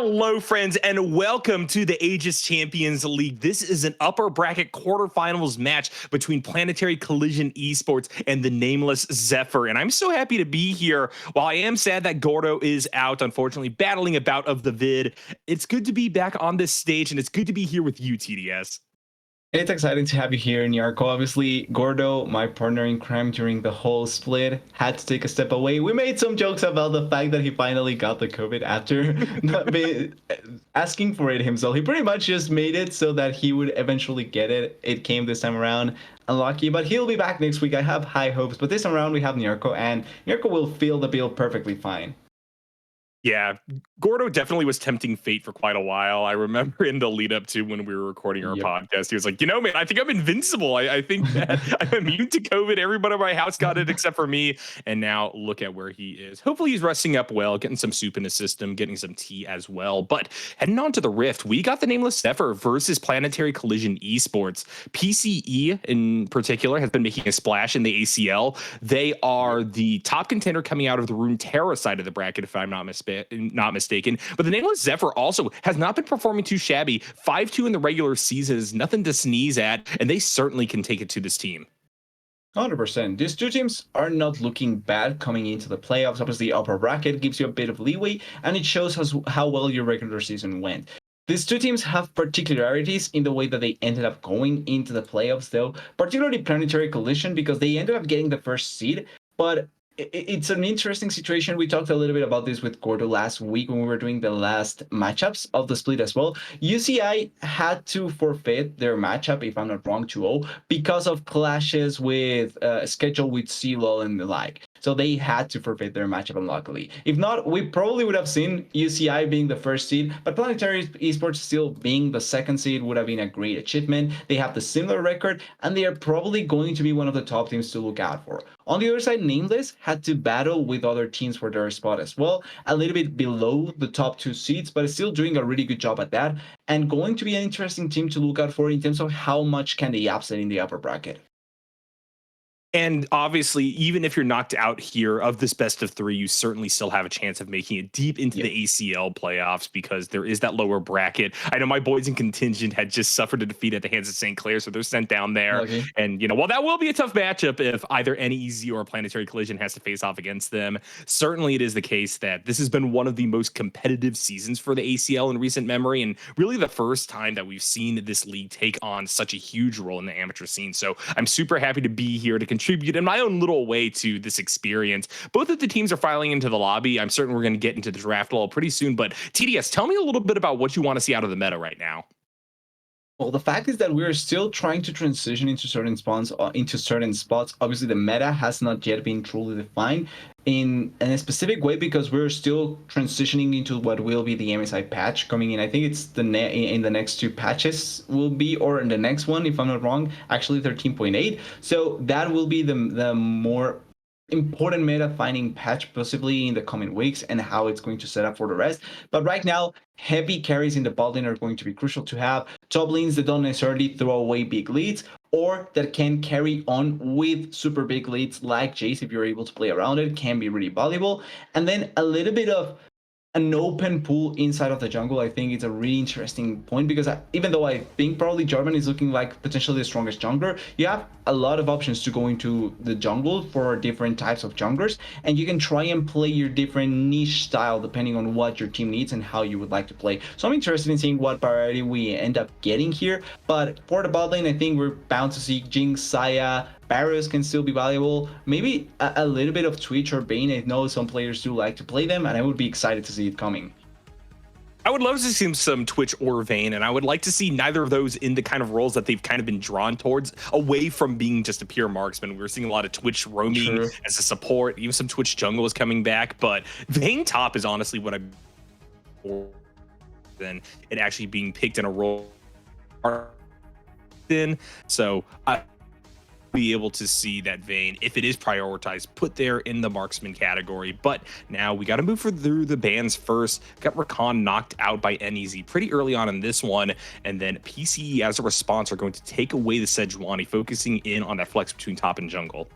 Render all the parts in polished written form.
Hello, friends, and welcome to the Aegis Champions League. This is an upper bracket quarterfinals match between Planetary Collision Esports and the Nameless Zephyr. And I'm so happy to be here. While I am sad that Gordo is out, unfortunately, battling a bout of the vid, it's good to be back on this stage, and it's good to be here with you, TDS. It's exciting to have you here, Nyarko. Obviously, Gordo, my partner in crime during the whole split, had to take a step away. We made some jokes about the fact that he finally got the COVID after not asking for it himself. He pretty much just made it so that he would eventually get it. It came this time around. Unlucky, but he'll be back next week. I have high hopes. But this time around, we have Nyarko, and Nyarko will feel the bill perfectly fine. Yeah, Gordo definitely was tempting fate for quite a while. I remember in the lead up to when we were recording our podcast, he was like, man, I think I'm invincible. I think that I'm immune to COVID. Everybody in my house got it except for me. And now look at where he is. Hopefully he's resting up well, getting some soup in his system, getting some tea as well. But heading on to the Rift, we got the Nameless Zephyr versus Planetary Collision Esports. PCE in particular has been making a splash in the ACL. They are the top contender coming out of the Runeterra side of the bracket, if I'm not mistaken. But the Nameless Zephyr also has not been performing too shabby. 5-2 in the regular season is nothing to sneeze at, and they certainly can take it to this team. 100%. These two teams are not looking bad coming into the playoffs. Obviously, upper bracket gives you a bit of leeway, and it shows how well your regular season went. These two teams have particularities in the way that they ended up going into the playoffs, though, particularly Planetary Collision, because they ended up getting the first seed, but it's an interesting situation. We talked a little bit about this with Gordo last week when we were doing the last matchups of the split as well. UCI had to forfeit their matchup, if I'm not wrong, 2-0, because of clashes with schedule with CLOL and the like. So they had to forfeit their matchup, unluckily. If not, we probably would have seen UCI being the first seed, but Planetary Esports still being the second seed would have been a great achievement. They have the similar record, and they are probably going to be one of the top teams to look out for. On the other side, Nameless had to battle with other teams for their spot as well, a little bit below the top two seeds, but still doing a really good job at that, and going to be an interesting team to look out for in terms of how much can they upset in the upper bracket. And obviously, even if you're knocked out here of this best of three, you certainly still have a chance of making it deep into the ACL playoffs because there is that lower bracket. I know my boys in contingent had just suffered a defeat at the hands of St. Clair, so they're sent down there. Okay. And, while that will be a tough matchup if either NEZ or Planetary Collision has to face off against them, certainly it is the case that this has been one of the most competitive seasons for the ACL in recent memory, and really the first time that we've seen this league take on such a huge role in the amateur scene. So I'm super happy to be here to contribute in my own little way to this experience. Both of the teams are filing into the lobby. I'm certain we're going to get into the draft all pretty soon, but TDS, tell me a little bit about what you want to see out of the meta right now. Well, the fact is that we're still trying to transition into certain spots. Obviously, the meta has not yet been truly defined in a specific way because we're still transitioning into what will be the MSI patch coming in. I think it's in the next two patches will be, or in the next one, if I'm not wrong, actually 13.8. So that will be the more important meta finding patch possibly in the coming weeks and how it's going to set up for the rest. But right now, heavy carries in the bot lane are going to be crucial to have. Top lanes that don't necessarily throw away big leads or that can carry on with super big leads like Jace, if you're able to play around it, can be really valuable. And then a little bit of an open pool inside of the jungle. I think it's a really interesting point because even though I think probably Jarvan is looking like potentially the strongest jungler, you have a lot of options to go into the jungle for different types of junglers, and you can try and play your different niche style depending on what your team needs and how you would like to play. So I'm interested in seeing what variety we end up getting here, but for the bot lane, I think we're bound to see Jinx, Saya, Barrios can still be valuable. Maybe a little bit of Twitch or Bane. I know some players do like to play them, and I would be excited to see it coming. I would love to see some Twitch or Vayne, and I would like to see neither of those in the kind of roles that they've kind of been drawn towards, away from being just a pure marksman. We're seeing a lot of Twitch roaming as a support. Even some Twitch jungle is coming back, but Vayne top is honestly what I'm than it actually being picked in a role. So be able to see that Vayne, if it is prioritized, put there in the marksman category. But now we got to move through the bans first. Got Rakan knocked out by NEZ pretty early on in this one, and then PCE as a response are going to take away the Sejuani, focusing in on that flex between top and jungle.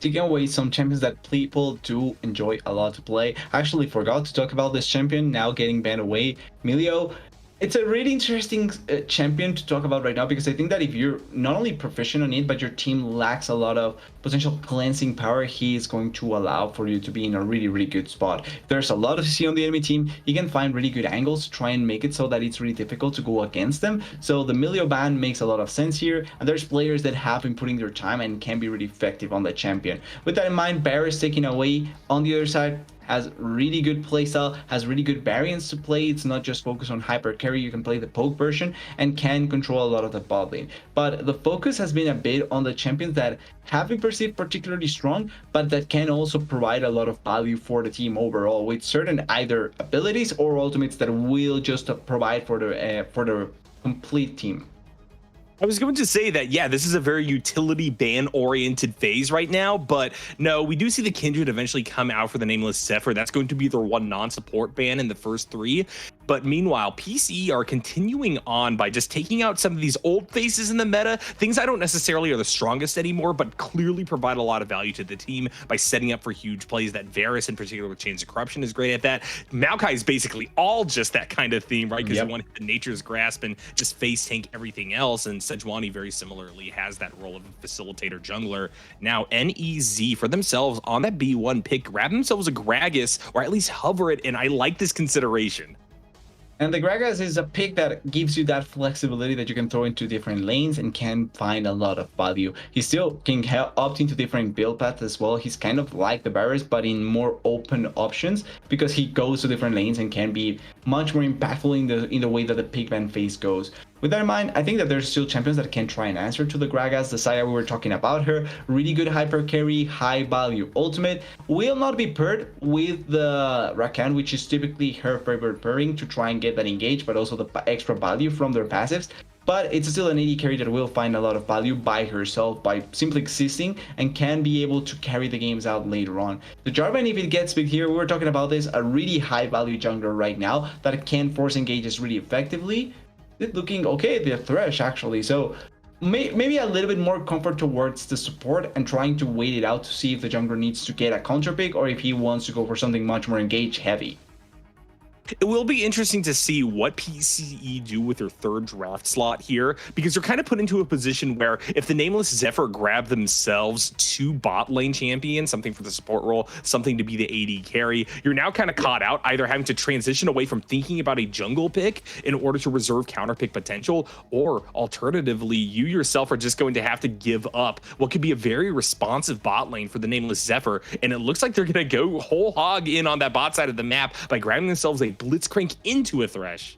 taking away some champions that people do enjoy a lot to play. I actually forgot to talk about this champion now getting banned away, Milio. It's a really interesting champion to talk about right now, because I think that if you're not only proficient on it, but your team lacks a lot of potential cleansing power, he is going to allow for you to be in a really, really good spot. If there's a lot of CC on the enemy team, you can find really good angles to try and make it so that it's really difficult to go against them. So the Milio ban makes a lot of sense here, and there's players that have been putting their time and can be really effective on the champion. With that in mind, Bear is taking away on the other side, has really good playstyle, has really good variants to play. It's not just focused on hyper carry. You can play the poke version and can control a lot of the bot lane. But the focus has been a bit on the champions that have been perceived particularly strong, but that can also provide a lot of value for the team overall, with certain either abilities or ultimates that will just provide for the complete team. I was going to say that, yeah, this is a very utility ban oriented phase right now, but no, we do see the Kindred eventually come out for the Nameless Zephyr. That's going to be their one non-support ban in the first 3. But meanwhile, PC are continuing on by just taking out some of these old faces in the meta, things I don't necessarily are the strongest anymore, but clearly provide a lot of value to the team by setting up for huge plays. That Varus in particular with Chains of Corruption is great at that. Maokai is basically all just that kind of theme, right? Because you want to hit the Nature's Grasp and just face tank everything else. And Sejuani very similarly has that role of a facilitator jungler. Now NEZ for themselves on that B1 pick, grab themselves a Gragas, or at least hover it, and I like this consideration. And the Gragas is a pick that gives you that flexibility that you can throw into different lanes and can find a lot of value. He still can opt into different build paths as well. He's kind of like the Varus, but in more open options, because he goes to different lanes and can be much more impactful in the way that the pick ban phase goes. With that in mind, I think that there's still champions that can try and answer to the Gragas. The Saya we were talking about her, really good hyper carry, high value ultimate, will not be paired with the Rakan, which is typically her favorite pairing to try and get that engage, but also the extra value from their passives. But it's still an AD carry that will find a lot of value by herself, by simply existing, and can be able to carry the games out later on. The Jarvan, if it gets big here, we were talking about this, a really high value jungler right now that can force engages really effectively. It's looking okay, the Thresh actually, so maybe a little bit more comfort towards the support and trying to wait it out to see if the jungler needs to get a counter pick or if he wants to go for something much more engage heavy. It will be interesting to see what PCE do with their third draft slot here, because they're kind of put into a position where if the Nameless Zephyr grab themselves 2 bot lane champions, something for the support role, something to be the AD carry, you're now kind of caught out, either having to transition away from thinking about a jungle pick in order to reserve counter pick potential, or alternatively, you yourself are just going to have to give up what could be a very responsive bot lane for the Nameless Zephyr. And it looks like they're going to go whole hog in on that bot side of the map by grabbing themselves a Blitzcrank into a Thresh.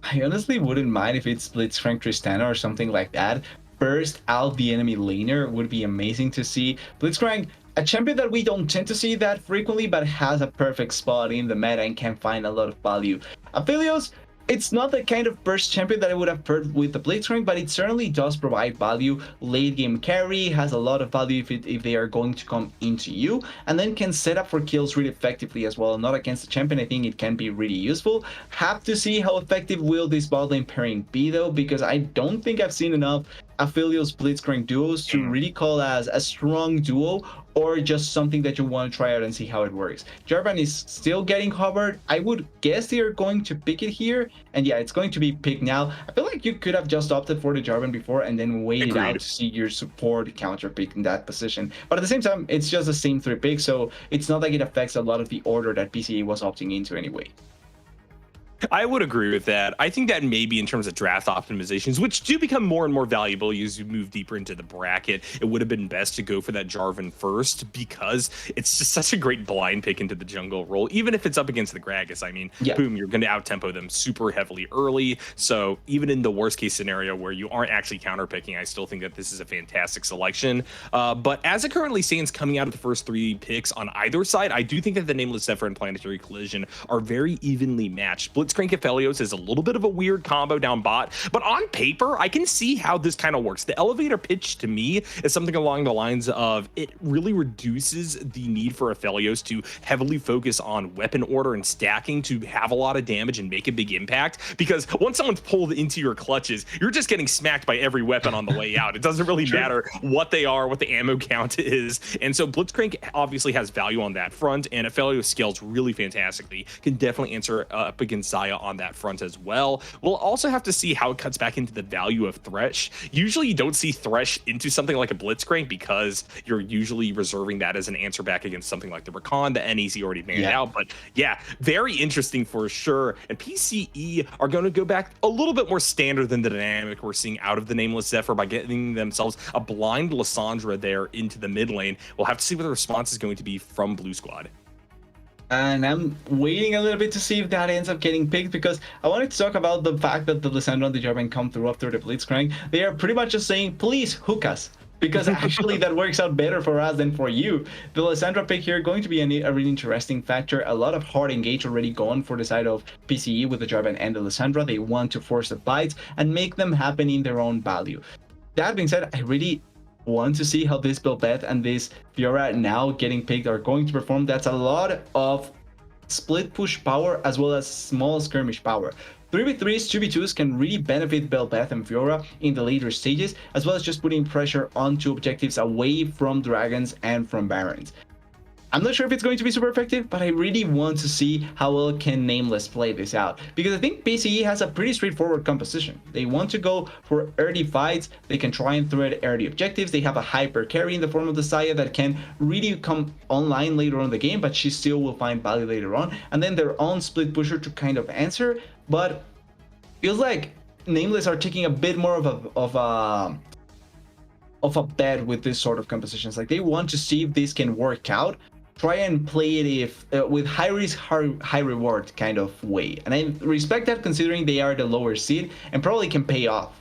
I honestly wouldn't mind if it's Blitzcrank Tristana or something like that. Burst out the enemy laner would be amazing to see. Blitzcrank, a champion that we don't tend to see that frequently, but has a perfect spot in the meta and can find a lot of value. Aphelios, it's not the kind of burst champion that I would have paired with the Blitzcrank, but it certainly does provide value. Late game carry has a lot of value if they are going to come into you, and then can set up for kills really effectively as well. Not against the champion, I think it can be really useful. Have to see how effective will this bot lane pairing be though, because I don't think I've seen enough Aphelios Blitzcrank duos to really call as a strong duo, or just something that you want to try out and see how it works. Jarvan is still getting covered. I would guess they are going to pick it here, and yeah, it's going to be picked now. I feel like you could have just opted for the Jarvan before and then waited out to see your support counter pick in that position. But at the same time, it's just the same 3 picks, so it's not like it affects a lot of the order that PCA was opting into anyway. I would agree with that. I think that maybe in terms of draft optimizations, which do become more and more valuable as you move deeper into the bracket, it would have been best to go for that Jarvan first, because it's just such a great blind pick into the jungle role. Even if it's up against the Gragas, I mean, boom, you're going to out-tempo them super heavily early. So even in the worst case scenario where you aren't actually counter-picking, I still think that this is a fantastic selection. But as it currently stands coming out of the first 3 picks on either side, I do think that the Nameless Zephyr and Planetary Collision are very evenly matched. Blitzcrank Aphelios is a little bit of a weird combo down bot, but on paper, I can see how this kind of works. The elevator pitch to me is something along the lines of it really reduces the need for Aphelios to heavily focus on weapon order and stacking to have a lot of damage and make a big impact, because once someone's pulled into your clutches, you're just getting smacked by every weapon on the way out. It doesn't really matter what they are, what the ammo count is. And so Blitzcrank obviously has value on that front, and Aphelios scales really fantastically. Can definitely answer up against Xayah on that front as well. We'll also have to see how it cuts back into the value of Thresh. Usually you don't see Thresh into something like a Blitzcrank because you're usually reserving that as an answer back against something like the Rakan, the NEZ already banned out. But yeah, very interesting for sure. And PCE are going to go back a little bit more standard than the dynamic we're seeing out of the Nameless Zephyr by getting themselves a blind Lissandra there into the mid lane. We'll have to see what the response is going to be from Blue Squad. And I'm waiting a little bit to see if that ends up getting picked, because I wanted to talk about the fact that the Lissandra and the Jarvan come through after the Blitzcrank. They are pretty much just saying, please hook us, because actually that works out better for us than for you. The Lissandra pick here going to be a really interesting factor. A lot of hard engage already gone for the side of PCE with the Jarvan and the Lissandra. They want to force the fights and make them happen in their own value. That being said, I really want to see how this Bel'Veth and this Fiora now getting picked are going to perform. That's a lot of split push power as well as small skirmish power. 3v3s, 2v2s can really benefit Bel'Veth and Fiora in the later stages, as well as just putting pressure onto objectives away from dragons and from barons. I'm not sure if it's going to be super effective, but I really want to see how well can Nameless play this out, because I think PCE has a pretty straightforward composition. They want to go for early fights, they can try and thread early objectives, they have a hyper carry in the form of the Xayah that can really come online later on in the game, but she still will find value later on, and then their own split pusher to kind of answer. But feels like Nameless are taking a bit more of a bet with this sort of compositions. Like, they want to see if this can work out, try and play it if with high risk, high reward kind of way. And I respect that, considering they are the lower seed and probably can pay off.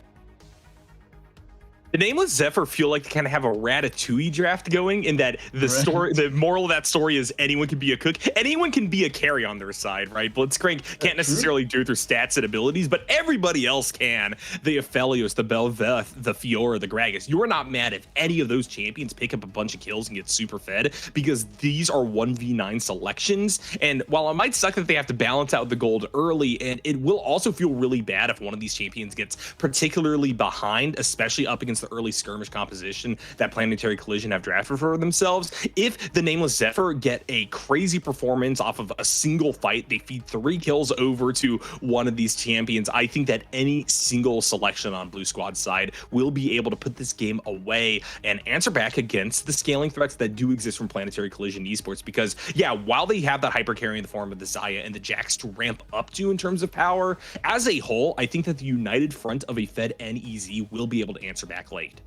The Nameless Zephyr feel like they kind of have a Ratatouille draft going, in that the story, the moral of that story is anyone can be a cook, anyone can be a carry on their side, right? Blitzcrank can't necessarily do it through stats and abilities, but everybody else can. The Aphelios, the Bel'Veth, the Fiora, the Gragas. You are not mad if any of those champions pick up a bunch of kills and get super fed, because these are 1v9 selections. And while it might suck that they have to balance out the gold early, and it will also feel really bad if one of these champions gets particularly behind, especially up against the early skirmish composition that Planetary Collision have drafted for themselves. If the Nameless Zephyr get a crazy performance off of a single fight, they feed 3 kills over to one of these champions, I think that any single selection on Blue Squad's side will be able to put this game away and answer back against the scaling threats that do exist from Planetary Collision Esports. Because yeah, while they have that hyper carry in the form of the Xayah and the Jax to ramp up to in terms of power, as a whole, I think that the united front of a fed NEZ will be able to answer back late.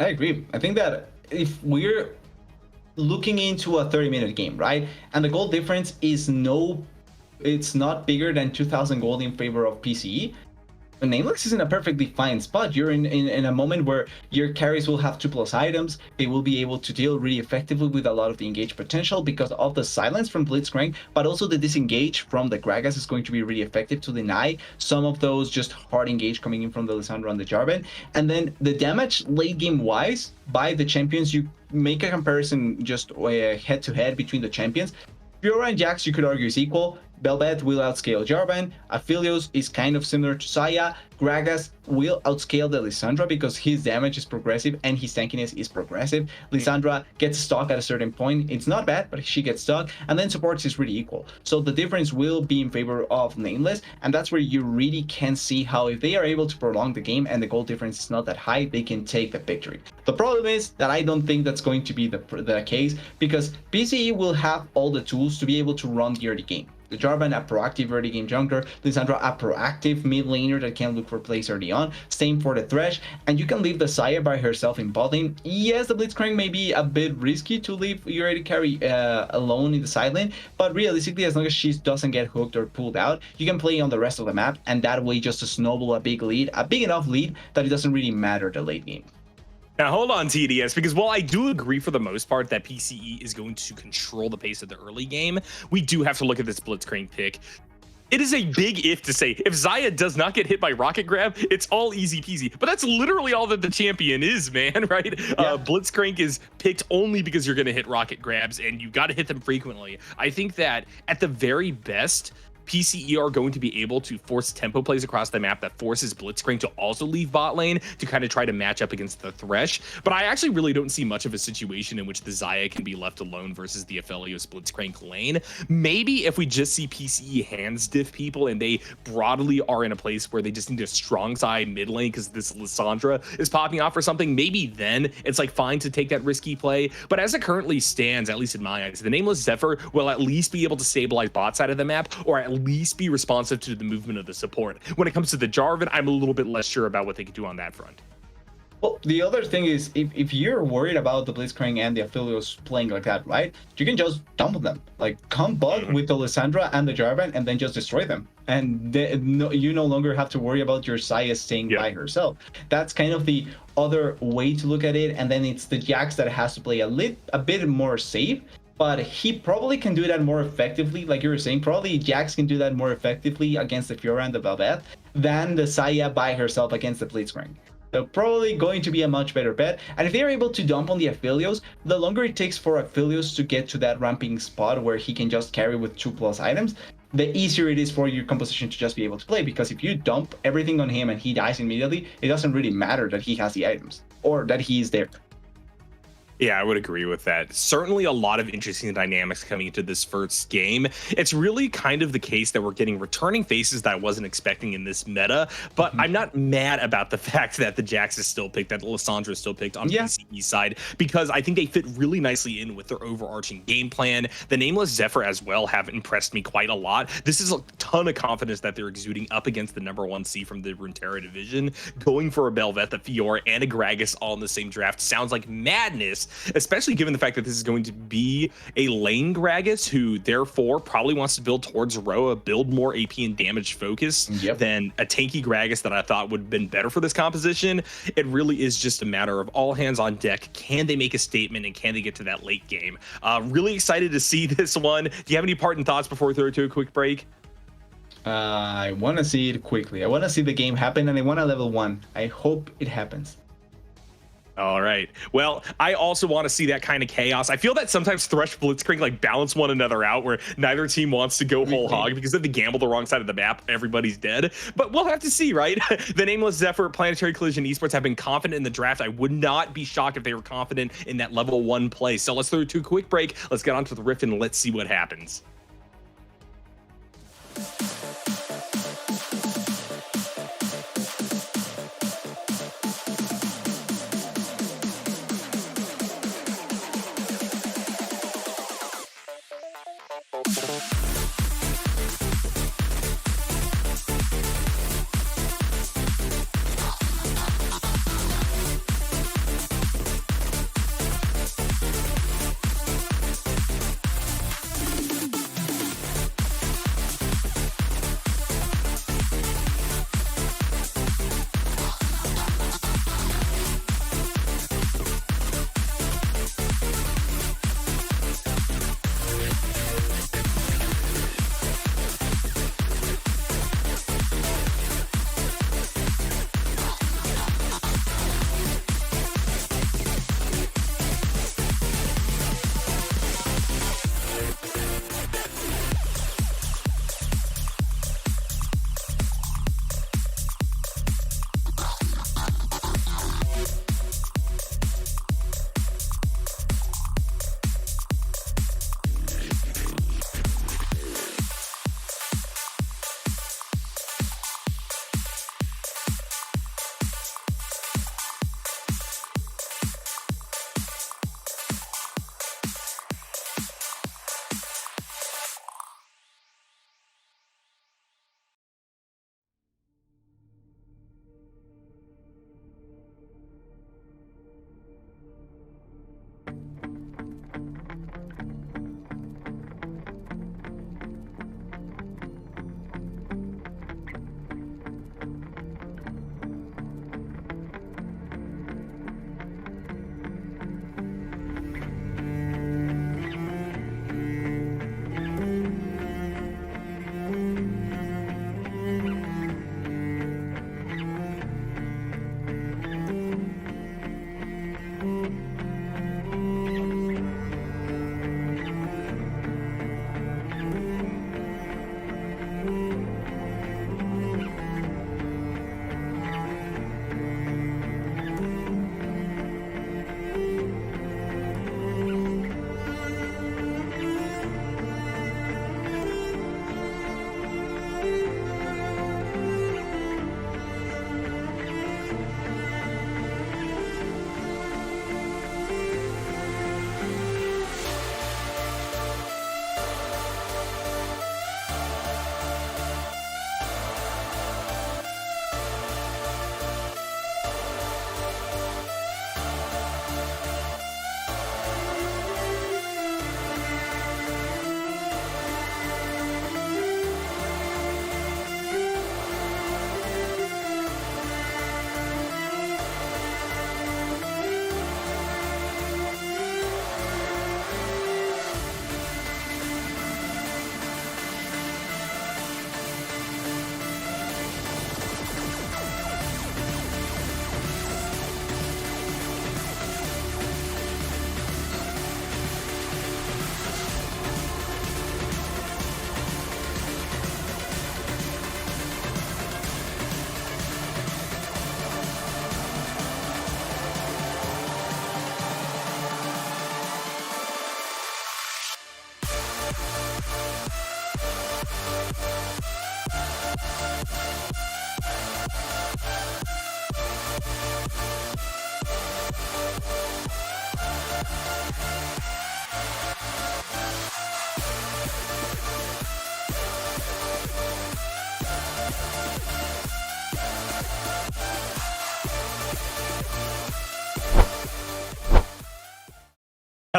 I agree. I think that if we're looking into a 30-minute game, right, and the gold difference is it's not bigger than 2,000 gold in favor of PCE, Nameless is in a perfectly fine spot. You're in a moment where your carries will have 2+ items. They will be able to deal really effectively with a lot of the engage potential because of the silence from Blitzcrank, but also the disengage from the Gragas is going to be really effective to deny some of those just hard engage coming in from the Lissandra and the Jarvan. And then the damage late game wise by the champions, you make a comparison just head to head between the champions. Fiora and Jax, you could argue, is equal. Bel'Veth will outscale Jarvan. Aphelios is kind of similar to Xayah. Gragas will outscale the Lissandra because his damage is progressive and his tankiness is progressive. Lissandra gets stuck at a certain point. It's not bad, but she gets stuck. And then supports is really equal. So the difference will be in favor of Nameless. And that's where you really can see how, if they are able to prolong the game and the goal difference is not that high, they can take the victory. The problem is that I don't think that's going to be the case, because PCE will have all the tools to be able to run the early game. The Jarvan, a proactive early game jungler. Lissandra, a proactive mid laner that can look for plays early on. Same for the Thresh. And you can leave the Xayah by herself in bot lane. Yes, the Blitzcrank may be a bit risky to leave your AD carry alone in the side lane, but realistically, as long as she doesn't get hooked or pulled out, you can play on the rest of the map, and that way just to snowball a big lead, a big enough lead that it doesn't really matter the late game. Now, hold on, TDS, because while I do agree for the most part that PCE is going to control the pace of the early game, we do have to look at this Blitzcrank pick. It is a big if to say if Xayah does not get hit by rocket grab, it's all easy peasy. But that's literally all that the champion is, man, right? Yeah. Blitzcrank is picked only because you're going to hit rocket grabs, and you got to hit them frequently. I think that at the very best, PCE are going to be able to force tempo plays across the map that forces Blitzcrank to also leave bot lane to kind of try to match up against the Thresh. But I actually really don't see much of a situation in which the Xayah can be left alone versus the Aphelios Blitzcrank lane. Maybe if we just see PCE hands diff people and they broadly are in a place where they just need a strong side mid lane because this Lissandra is popping off or something, maybe then it's like fine to take that risky play. But as it currently stands, at least in my eyes, the Nameless Zephyr will at least be able to stabilize bot side of the map, or at least be responsive to the movement of the support. When it comes to the Jarvan, I'm a little bit less sure about what they can do on that front. Well, the other thing is, if you're worried about the Blitzcrank and the Aphelios playing like that, right? You can just dump them. Like, come bot with the Lissandra and the Jarvan and then just destroy them. And you no longer have to worry about your Xayah staying by herself. That's kind of the other way to look at it. And then it's the Jax that has to play a bit more safe. But he probably can do that more effectively, like you were saying. Probably Jax can do that more effectively against the Fiora and the Velvet than the Xayah by herself against the Blitzcrank. So probably going to be a much better bet. And if they're able to dump on the Aphelios, the longer it takes for Aphelios to get to that ramping spot where he can just carry with 2+ items, the easier it is for your composition to just be able to play. Because if you dump everything on him and he dies immediately, it doesn't really matter that he has the items or that he is there. Yeah, I would agree with that. Certainly a lot of interesting dynamics coming into this first game. It's really kind of the case that we're getting returning faces that I wasn't expecting in this meta, but I'm not mad about the fact that the Jax is still picked, that Lissandra is still picked on PCE side, because I think they fit really nicely in with their overarching game plan. The Nameless Zephyr as well have impressed me quite a lot. This is a ton of confidence that they're exuding up against the #1 C from the Runeterra division. Going for a Belveth, a Fiora, and a Gragas all in the same draft sounds like madness, especially given the fact that this is going to be a lane Gragas who therefore probably wants to build towards Roa, build more AP and damage focus than a tanky Gragas that I thought would have been better for this composition. It really is just a matter of all hands on deck. Can they make a statement and can they get to that late game? Really excited to see this one. Do you have any parting thoughts before we throw it to a quick break? I want to see it quickly. I want to see the game happen, and I want a level 1. I hope it happens. All right. Well, I also want to see that kind of chaos. I feel that sometimes Thresh Blitzcrank like balance one another out where neither team wants to go whole hog because if they gamble the wrong side of the map, everybody's dead. But we'll have to see, right? The Nameless Zephyr, Planetary Collision Esports have been confident in the draft. I would not be shocked if they were confident in that level 1 play. So let's throw it to a quick break. Let's get on to the Rift and let's see what happens.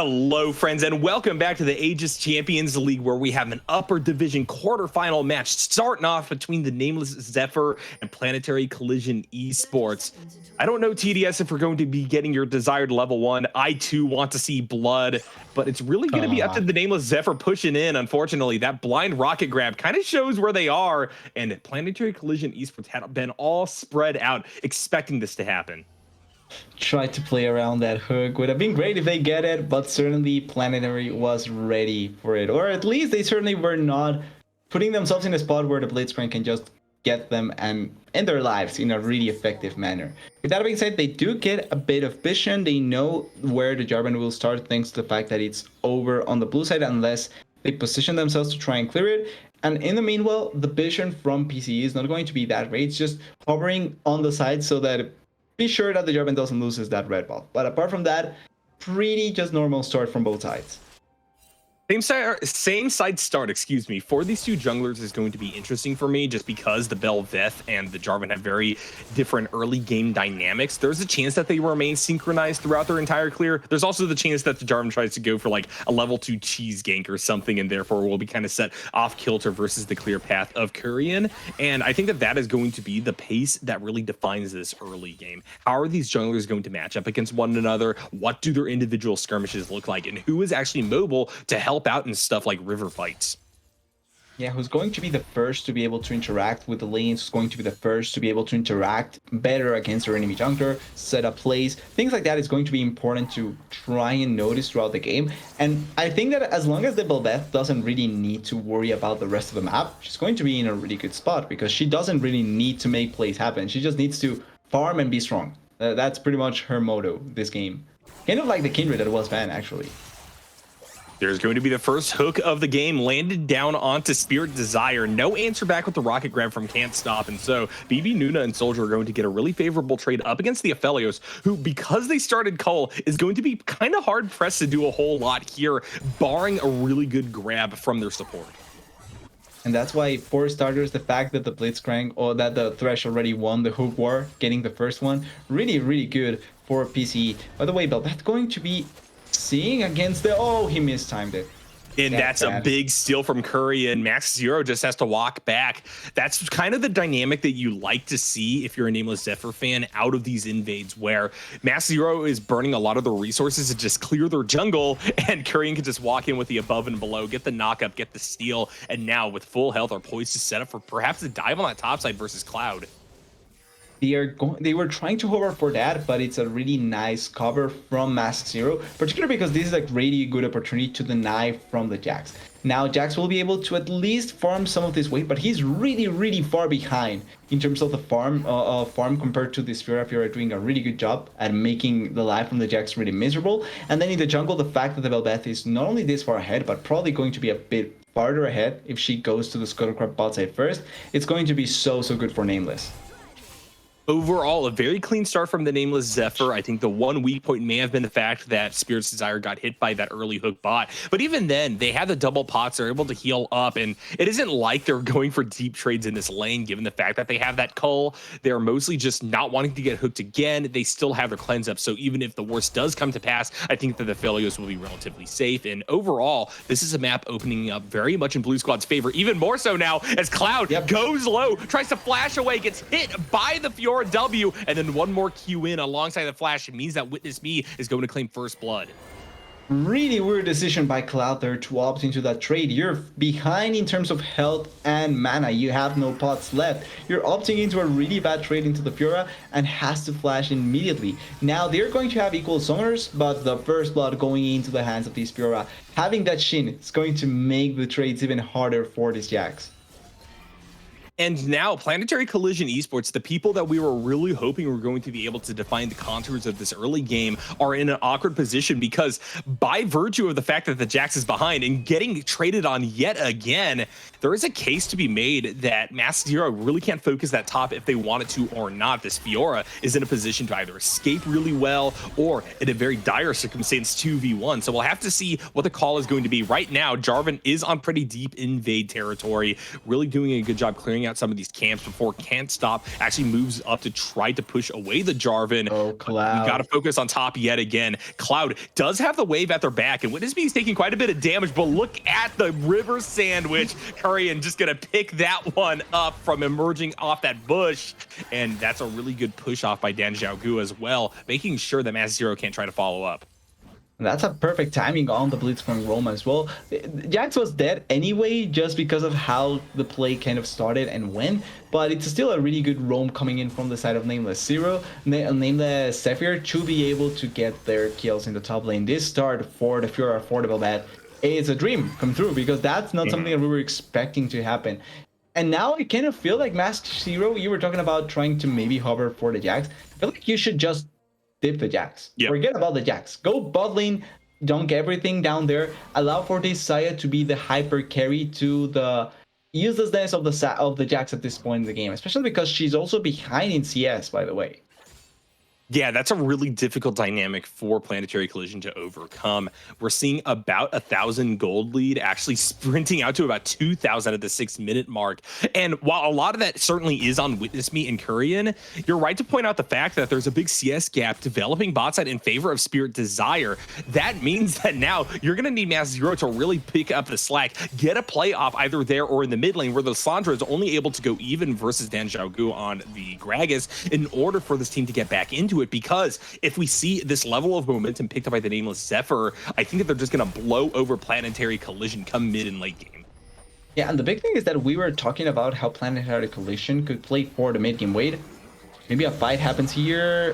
Hello, friends, and welcome back to the Aegis Champions League, where we have an upper division quarterfinal match starting off between the Nameless Zephyr and Planetary Collision Esports. I don't know, TDS, if we're going to be getting your desired level 1. I, too, want to see blood, but it's really going to be up to the Nameless Zephyr pushing in, unfortunately. That blind rocket grab kind of shows where they are, and Planetary Collision Esports had been all spread out, expecting this to happen. Try to play around that hook. Would have been great if they get it, but certainly Planetary was ready for it. Or at least they certainly were not putting themselves in a spot where the Blitzcrank can just get them and end their lives in a really effective manner. With that being said, they do get a bit of vision. They know where the Jarvan will start thanks to the fact that it's over on the blue side unless they position themselves to try and clear it. And in the meanwhile, the vision from PCE is not going to be that great. It's just hovering on the side so that be sure that the Jarvan doesn't lose that red buff. But apart from that, pretty just normal start from both sides. Same side start, excuse me, for these two junglers is going to be interesting for me just because the Bel'Veth and the Jarvan have very different early game dynamics. There's a chance that they remain synchronized throughout their entire clear. There's also the chance that the Jarvan tries to go for like a level 2 cheese gank or something, and therefore will be kind of set off kilter versus the clear path of Kurian. And I think that that is going to be the pace that really defines this early game. How are these junglers going to match up against one another? What do their individual skirmishes look like? And who is actually mobile to help out in stuff like river fights? Yeah, who's going to be the first to be able to interact with the lanes, who's going to be the first to be able to interact better against their enemy jungler, set up plays, things like that is going to be important to try and notice throughout the game. And I think that as long as the Bel'Veth doesn't really need to worry about the rest of the map, she's going to be in a really good spot because she doesn't really need to make plays happen. She just needs to farm and be strong. That's pretty much her motto this game. Kind of like the Kindred that was banned, actually. There's going to be the first hook of the game landed down onto Spirit Desire. No answer back with the rocket grab from Can't Stop. And so BB, Nuna, and Soldier are going to get a really favorable trade up against the Aphelios, who, because they started Cull, is going to be kind of hard pressed to do a whole lot here, barring a really good grab from their support. And that's why, for starters, the fact that the Blitzcrank or that the Thresh already won the hook war, getting the first one, really, really good for PCE. By the way, Bel'Veth going to be seeing against the... Oh, he mistimed it. And that's a big steal from Curry, and Max Zero just has to walk back. That's kind of the dynamic that you like to see if you're a Nameless Zephyr fan out of these invades, where Max Zero is burning a lot of the resources to just clear their jungle, and Curry can just walk in with the above and below, get the knock up, get the steal, and now with full health are poised to set up for perhaps a dive on that top side versus Cloud. They were trying to hover for that, but it's a really nice cover from Mask Zero, particularly because this is a really good opportunity to deny from the Jax. Now Jax will be able to at least farm some of this weight, but he's really, really far behind in terms of the farm compared to this Fiora. Fiora doing a really good job at making the life from the Jax really miserable. And then in the jungle, the fact that the Bel'Veth is not only this far ahead, but probably going to be a bit farther ahead if she goes to the Scuttlecrab bot side first, it's going to be so good for Nameless. Overall, a very clean start from the Nameless Zephyr. I think the one weak point may have been the fact that Spirit's Desire got hit by that early hook bot. But even then, they had the double pots. They're able to heal up. And it isn't like they're going for deep trades in this lane, given the fact that they have that cull. They're mostly just not wanting to get hooked again. They still have their cleanse up. So even if the worst does come to pass, I think that the Aphelios will be relatively safe. And overall, this is a map opening up very much in Blue Squad's favor. Even more so now as Cloud goes low, tries to flash away, gets hit by the Fiora W, and then one more Q in alongside the flash. It means that Witness Me is going to claim first blood. Really weird decision by Cloud there to opt into that trade. You're behind in terms of health and mana. You have no pots left. You're opting into a really bad trade into the Fiora and has to flash immediately. Now they're going to have equal summoners, but the first blood going into the hands of this Fiora, having that Shin, is going to make the trades even harder for this Jax. And now Planetary Collision Esports, the people that we were really hoping were going to be able to define the contours of this early game, are in an awkward position because by virtue of the fact that the Jax is behind and getting traded on yet again, there is a case to be made that Mask Zero really can't focus that top if they wanted to or not. This Fiora is in a position to either escape really well or in a very dire circumstance 2v1. So we'll have to see what the call is going to be. Right now, Jarvan is on pretty deep invade territory, really doing a good job clearing out out some of these camps before Can't Stop actually moves up to try to push away the Jarvan. Oh, Cloud. We got to focus on top yet again. Cloud does have the wave at their back, and Witness Me is taking quite a bit of damage, but look at the river sandwich. Currian just going to pick that one up from emerging off that bush, and that's a really good push off by Dan Xiaogu as well, making sure that Mass Zero can't try to follow up. That's a perfect timing on the Blitzcrank roam as well. Jax was dead anyway, just because of how the play kind of started and went, but it's still a really good roam coming in from the side of Nameless Zero. Nameless Zephyr to be able to get their kills in the top lane. This start for the Pure Affordable bet is a dream come true, because that's not something that we were expecting to happen. And now I kind of feel like Mask Zero, you were talking about trying to maybe hover for the Jax. I feel like you should just dip the Jax. Yep. Forget about the Jax. Go bot lane, dunk everything down there. Allow for this Saya to be the hyper carry to the uselessness of the Jax at this point in the game, especially because she's also behind in CS, by the way. Yeah, that's a really difficult dynamic for Planetary Collision to overcome. We're seeing about 1,000 gold lead, actually sprinting out to about 2,000 at the 6-minute mark. And while a lot of that certainly is on Witness Me and Currian, you're right to point out the fact that there's a big CS gap developing bot side in favor of Spirit Desire. That means that now you're going to need Mass Zero to really pick up the slack, get a play off either there or in the mid lane, where the Sandra is only able to go even versus Dan Xiaogu on the Gragas in order for this team to get back into it. Because if we see this level of momentum picked up by the Nameless Zephyr, I think that they're just going to blow over Planetary Collision come mid and late game. Yeah, and the big thing is that we were talking about how Planetary Collision could play for the mid game wave. Maybe a fight happens here.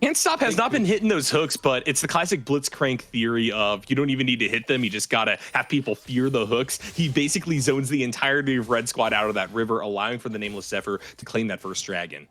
Can't Stop has not been hitting those hooks, but it's the classic Blitzcrank theory of you don't even need to hit them. You just got to have people fear the hooks. He basically zones the entirety of Red Squad out of that river, allowing for the Nameless Zephyr to claim that first dragon.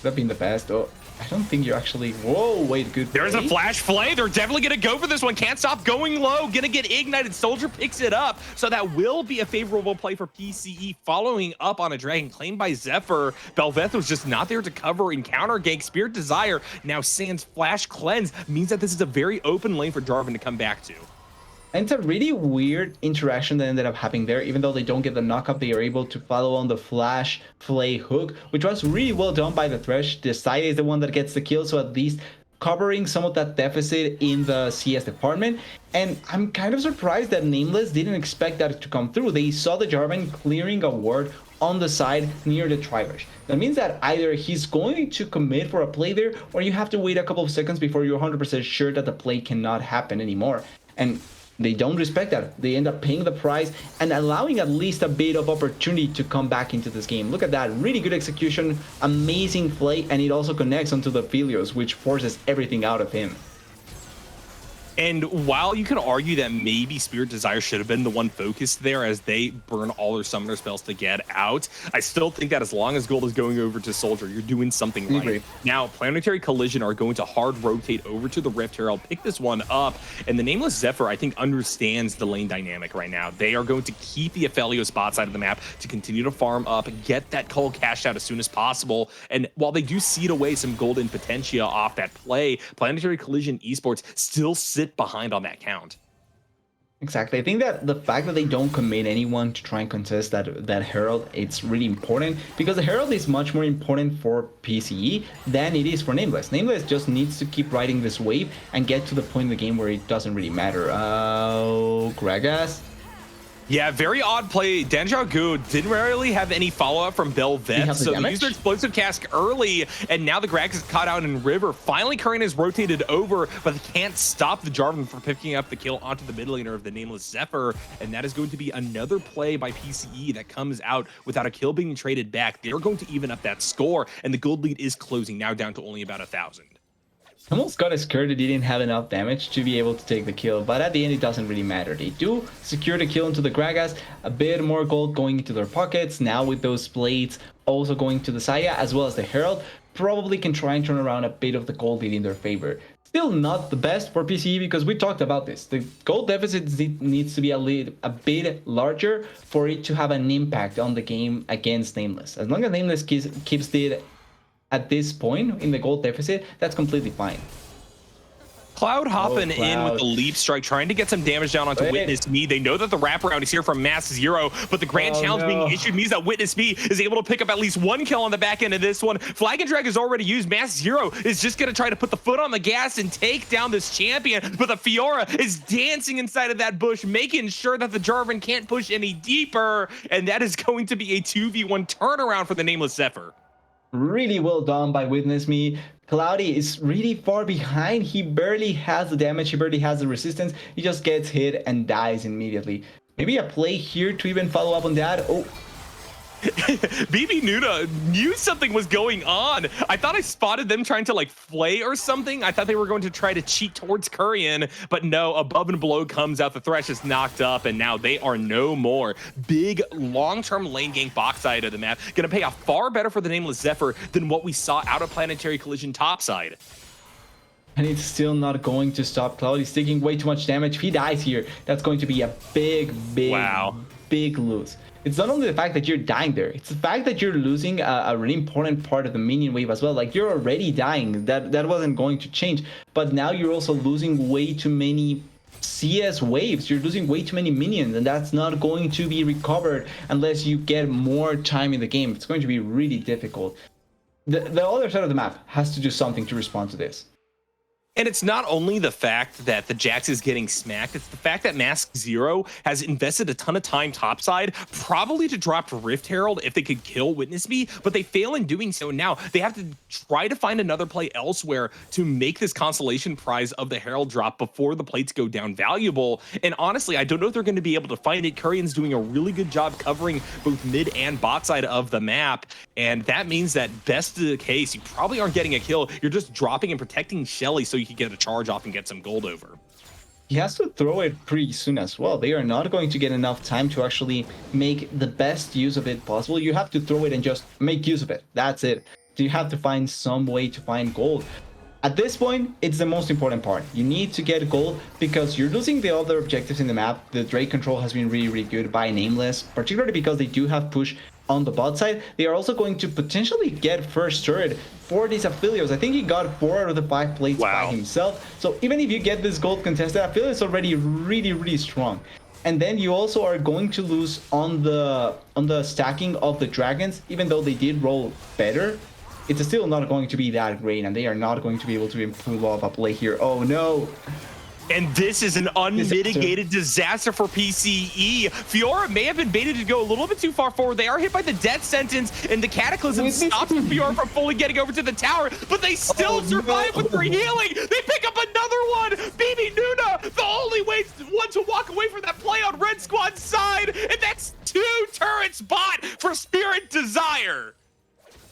That being the best. Oh, I don't think you're actually. Whoa, wait, good. There's a flash play. They're definitely going to go for this one. Can't Stop going low. Going to get ignited. Soldier picks it up. So that will be a favorable play for PCE, following up on a dragon claimed by Zephyr. Belveth was just not there to cover and counter gank. Spirit Desire now sans flash cleanse means that this is a very open lane for Jarvan to come back to. And it's a really weird interaction that ended up happening there. Even though they don't get the knockup, they are able to follow on the flash play hook, which was really well done by the Thresh. The Saya is the one that gets the kill, so at least covering some of that deficit in the CS department. And I'm kind of surprised that Nameless didn't expect that to come through. They saw the Jarvan clearing a ward on the side near the Tribush. That means that either he's going to commit for a play there, or you have to wait a couple of seconds before you're 100% sure that the play cannot happen anymore. And they don't respect that. They end up paying the price and allowing at least a bit of opportunity to come back into this game. Look at that. Really good execution, amazing play, and it also connects onto the Philios, which forces everything out of him. And while you can argue that maybe Spirit Desire should have been the one focused there as they burn all their summoner spells to get out, I still think that as long as gold is going over to Soldier, you're doing something right. Now, Planetary Collision are going to hard rotate over to the Rift Herald, pick this one up, and the Nameless Zephyr, I think, understands the lane dynamic right now. They are going to keep the Aphelios spot side of the map to continue to farm up, get that cull cashed out as soon as possible, and while they do seed away some golden potentia off that play, Planetary Collision Esports still sit behind on that count. Exactly. I think that the fact that they don't commit anyone to try and contest that Herald, it's really important, because the Herald is much more important for PCE than it is for Nameless. Nameless just needs to keep riding this wave and get to the point in the game where it doesn't really matter. Gragas. Yeah, very odd play. Dan Xiaogu didn't really have any follow-up from Belveth, so they used their explosive cask early, and now the Gragas is caught out in River. Finally, Current is rotated over, but they can't stop the Jarvan from picking up the kill onto the mid laner of the Nameless Zephyr, and that is going to be another play by PCE that comes out without a kill being traded back. They're going to even up that score, and the gold lead is closing now down to only about 1,000. Almost got scared they didn't have enough damage to be able to take the kill, but at the end it doesn't really matter. They do secure the kill into the Gragas, a bit more gold going into their pockets. Now with those blades also going to the Saya as well as the Herald, probably can try and turn around a bit of the gold lead in their favor. Still not the best for PCE, because we talked about this. The gold deficit needs to be a bit larger for it to have an impact on the game against Nameless. As long as Nameless keeps it at this point in the gold deficit, that's completely fine. Cloud hopping in with the leap strike, trying to get some damage down onto Witness Me. They know that the wraparound is here from Mass Zero, but the grand challenge being issued means that Witness Me is able to pick up at least one kill on the back end of this one. Flag and Drag is already used. Mass Zero is just going to try to put the foot on the gas and take down this champion, but the Fiora is dancing inside of that bush, making sure that the Jarvan can't push any deeper, and that is going to be a 2v1 turnaround for the Nameless Zephyr. Really well done by Witness Me. Cloudy is really far behind. He barely has the damage. He barely has the resistance. He just gets hit and dies immediately. Maybe a play here to even follow up on that. Oh. BB Nuna knew something was going on. I thought I spotted them trying to like flay or something. I thought they were going to try to cheat towards Kurian, but no, above and below comes out. The Thresh is knocked up, and now they are no more. Big long-term lane gank box side of the map. Gonna pay off far better for the Nameless Zephyr than what we saw out of Planetary Collision topside. And it's still not going to stop Cloud. He's taking way too much damage. If he dies here, that's going to be a big lose. It's not only the fact that you're dying there, it's the fact that you're losing a really important part of the minion wave as well. Like, you're already dying. That wasn't going to change. But now you're also losing way too many CS waves. You're losing way too many minions, and that's not going to be recovered unless you get more time in the game. It's going to be really difficult. The other side of the map has to do something to respond to this. And it's not only the fact that the Jax is getting smacked, it's the fact that Mask Zero has invested a ton of time topside, probably to drop Rift Herald if they could kill Witness Me, but they fail in doing so. Now they have to try to find another play elsewhere to make this consolation prize of the Herald drop before the plates go down valuable. And honestly, I don't know if they're going to be able to find it. Kurian's doing a really good job covering both mid and bot side of the map, and that means that best of the case, you probably aren't getting a kill. You're just dropping and protecting Shelly so you can get a charge off and get some gold over. He has to throw it pretty soon as well. They are not going to get enough time to actually make the best use of it possible. You have to throw it and just make use of it. That's it. So you have to find some way to find gold. At this point, it's the most important part. You need to get gold because you're losing the other objectives in the map. The Drake control has been really good by Nameless, particularly because they do have push on the bot side. They are also going to potentially get first turret for these affiliates. I think he got 4 out of the 5 plates by himself. So even if you get this gold contested, affiliate is already really strong. And then you also are going to lose on the stacking of the dragons. Even though they did roll better, it's still not going to be that great, and they are not going to be able to improve off a play here. Oh no. And this is an unmitigated disaster for PCE. Fiora may have been baited to go a little bit too far forward. They are hit by the death sentence, and the Cataclysm stops Fiora from fully getting over to the tower, but they still survive with 3 healing. They pick up another one. BB Nuna, the only one to walk away from that play on Red Squad's side, and that's 2 turrets bot for Spirit Desire.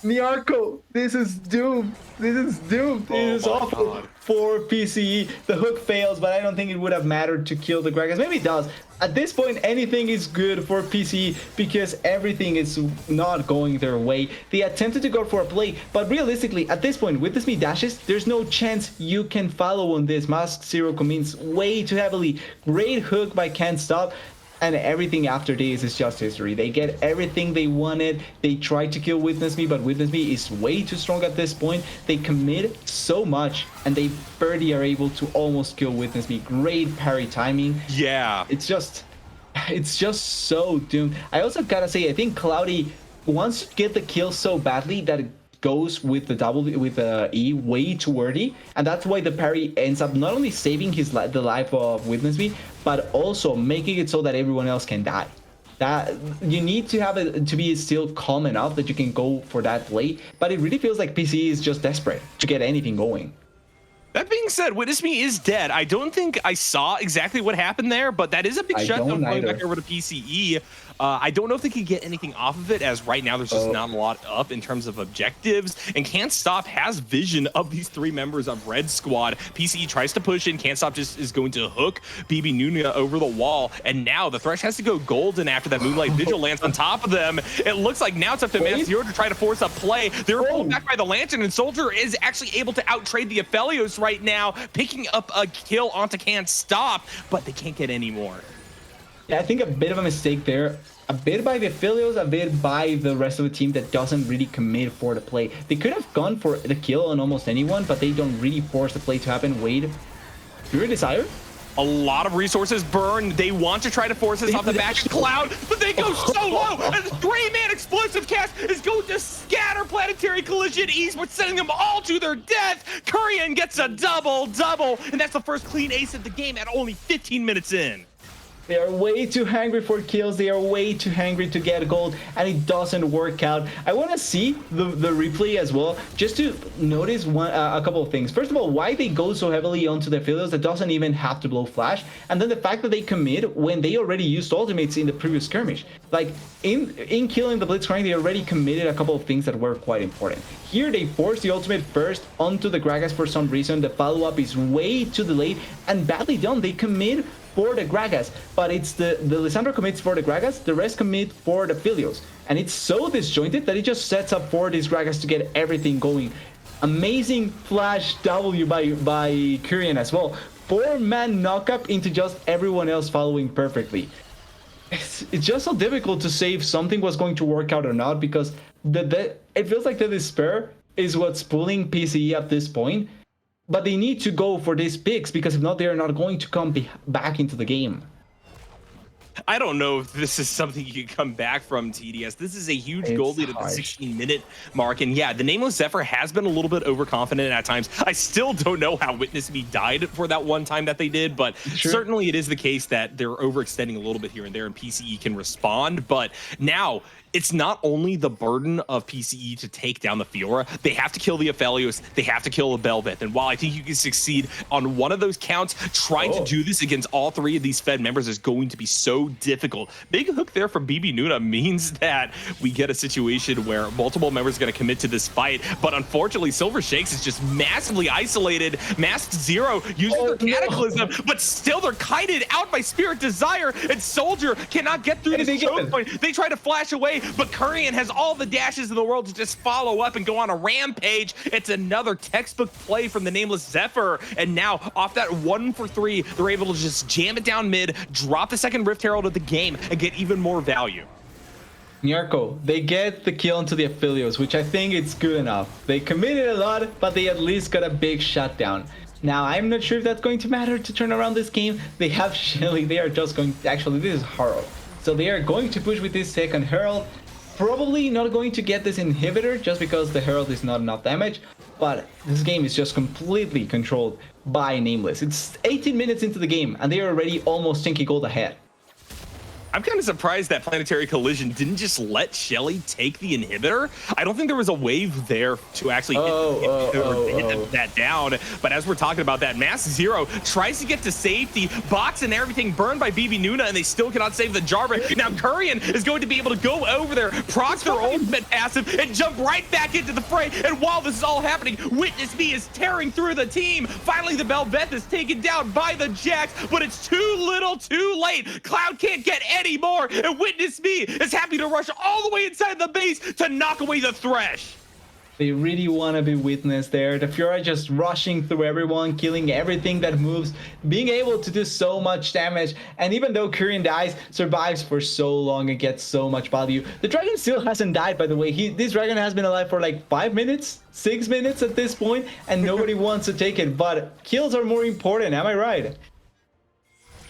Niarco, this is doomed. This is doomed. This is awful for PCE. The hook fails, but I don't think it would have mattered to kill the Gragas. Maybe it does. At this point, anything is good for PCE because everything is not going their way. They attempted to go for a play, but realistically, at this point, with this Me dashes, there's no chance you can follow on this. Mask Zero commits way too heavily. Great hook by Can't Stop. And everything after this is just history. They get everything they wanted. They tried to kill Witness Me, but Witness Me is way too strong at this point. They commit so much, and they barely are able to almost kill Witness Me. Great parry timing. Yeah. It's just so doomed. I also gotta say, I think Cloudy wants to get the kill so badly that it goes with the E way too early, and that's why the parry ends up not only saving the life of Witness Me, but also making it so that everyone else can die. That you need to have it to be still calm enough that you can go for that play, but it really feels like PCE is just desperate to get anything going. That being said, Witness Me is dead. I don't think I saw exactly what happened there, but that is a big shutdown going back over to PCE. I don't know if they can get anything off of it, as right now there's just not a lot up in terms of objectives, and Can't Stop has vision of these 3 members of Red Squad. PCE tries to push in, Can't Stop just is going to hook BB Nuna over the wall, and now the Thresh has to go golden after that Moonlight Vigil lands on top of them. It looks like now it's up to Mass Zero to try to force a play. They're pulled back by the Lantern, and Soldier is actually able to outtrade the Aphelios right now, picking up a kill onto Can't Stop, but they can't get any more. Yeah, I think a bit of a mistake there. A bit by the Aphelios, a bit by the rest of the team that doesn't really commit for the play. They could have gone for the kill on almost anyone, but they don't really force the play to happen. Wade Pure Desire? A lot of resources burn. They want to try to force this off the back of Cloud, but they go so low. And the 3-man explosive cast is going to scatter Planetary Collision Esports, sending them all to their death. Kurian gets a double-double, and that's the first clean ace of the game at only 15 minutes in. They are way too hungry for kills. They are way too hungry to get gold, and it doesn't work out. I want to see the replay as well, just to notice a couple of things. First of all, why they go so heavily onto the affiliates that doesn't even have to blow flash, and then the fact that they commit when they already used ultimates in the previous skirmish. Like in killing the Blitzcrank, they already committed a couple of things that were quite important. Here they force the ultimate first onto the Gragas for some reason. The follow-up is way too delayed and badly done. They commit for the Gragas, but it's the Lissandra commits for the Gragas, the rest commit for the Filios. And it's so disjointed that it just sets up for these Gragas to get everything going. Amazing flash W by Kurian as well. 4-man knockup into just everyone else following perfectly. It's just so difficult to say if something was going to work out or not, because it feels like the despair is what's pulling PCE at this point. But they need to go for these picks, because if not, they are not going to come back into the game. I don't know if this is something you can come back from, TDS. This is a huge goal lead at the 16-minute mark. And yeah, the Nameless Zephyr has been a little bit overconfident at times. I still don't know how Witness Me died for that one time that they did, but certainly it is the case that they're overextending a little bit here and there, and PCE can respond. But now, it's not only the burden of PCE to take down the Fiora, they have to kill the Aphelios, they have to kill the Bel'Veth. And while I think you can succeed on one of those counts, trying to do this against all three of these Fed members is going to be so difficult. Big hook there from BB Nuna means that we get a situation where multiple members are going to commit to this fight, but unfortunately Silver Shakes is just massively isolated. Masked Zero uses their Cataclysm, but still they're kited out by Spirit Desire, and Soldier cannot get through this choke point. They try to flash away, but Kurian has all the dashes in the world to just follow up and go on a rampage. It's another textbook play from the Nameless Zephyr, and now off that 1 for 3, they're able to just jam it down mid, drop the second Rift Herald of the game, and get even more value. Nyarko, they get the kill into the Aphelios, which I think it's good enough. They committed a lot, but they at least got a big shutdown. Now, I'm not sure if that's going to matter to turn around this game. They have Shelly. They are just going... Actually, this is Herald. So they are going to push with this second Herald. Probably not going to get this inhibitor just because the Herald is not enough damage. But this game is just completely controlled by Nameless. It's 18 minutes into the game, and they are already almost 10k gold ahead. I'm kind of surprised that Planetary Collision didn't just let Shelly take the inhibitor. I don't think there was a wave there to actually hit that down. But as we're talking about that, Mask Zero tries to get to safety, box and everything burned by BB Nuna, and they still cannot save the Jarvan. Now Kurian is going to be able to go over there, proc their ultimate passive, and jump right back into the fray. And while this is all happening, Witness Me is tearing through the team. Finally, the Bel'Veth is taken down by the Jax, but it's too little too late. Cloud can't get anymore, and Witness Me is happy to rush all the way inside the base to knock away the Thresh. They really want to be Witness there. The Fiora just rushing through everyone, killing everything that moves, being able to do so much damage. And even though Kurian dies, survives for so long and gets so much value. The dragon still hasn't died, by the way. This dragon has been alive for like 5 minutes, 6 minutes at this point, and nobody wants to take it. But kills are more important, am I right?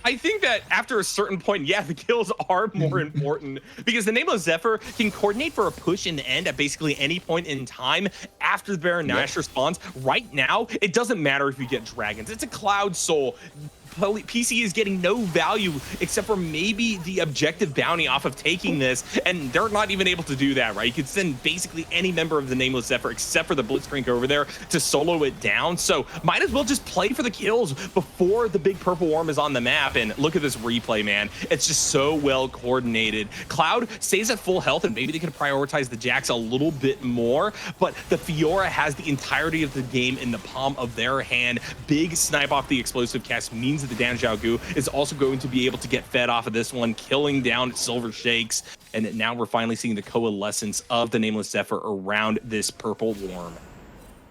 I think that after a certain point, yeah, the kills are more important, because the Nameless Zephyr can coordinate for a push in the end at basically any point in time after the Baron Nash responds. Right now, it doesn't matter if you get dragons. It's a Cloud Soul. PC is getting no value except for maybe the objective bounty off of taking this, and they're not even able to do that, right? You could send basically any member of the Nameless Zephyr except for the Blitzcrank over there to solo it down, so might as well just play for the kills before the big purple worm is on the map. And look at this replay, man. It's just so well coordinated. Cloud stays at full health, and maybe they can prioritize the Jax a little bit more, but the Fiora has the entirety of the game in the palm of their hand. Big snipe off the explosive cast means that the Dan Xiaogu is also going to be able to get fed off of this one, killing down Silver Shakes. And now we're finally seeing the coalescence of the Nameless Zephyr around this purple worm.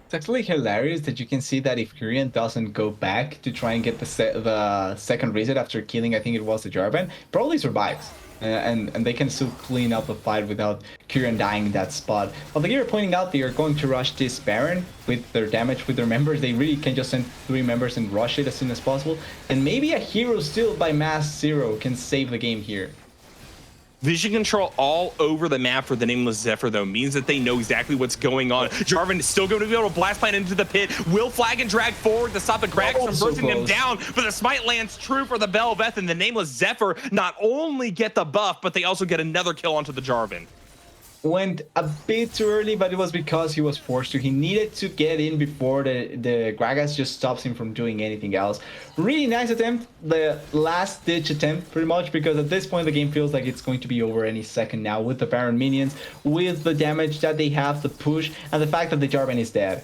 It's actually hilarious that you can see that if Kurian doesn't go back to try and get the second reset after killing, I think it was the Jarvan, probably survives. and they can still clean up a fight without Kieran dying that spot. But like you're pointing out, they are going to rush this Baron with their damage, with their members. They really can just send 3 members and rush it as soon as possible. And maybe a hero steal by Mass Zero can save the game here. Vision control all over the map for the Nameless Zephyr, though, means that they know exactly what's going on. Jarvan is still going to be able to blast plant into the pit. Will flag and drag forward to stop the Gragas from bursting them down, but the smite lands true for the Bel'Veth, and the Nameless Zephyr not only get the buff, but they also get another kill onto the Jarvan. Went a bit too early, but it was because he was forced to. He needed to get in before the Gragas just stops him from doing anything else. Really nice attempt, the last ditch attempt pretty much, because at this point the game feels like it's going to be over any second now with the Baron minions, with the damage that they have, the push, and the fact that the Jarvan is dead.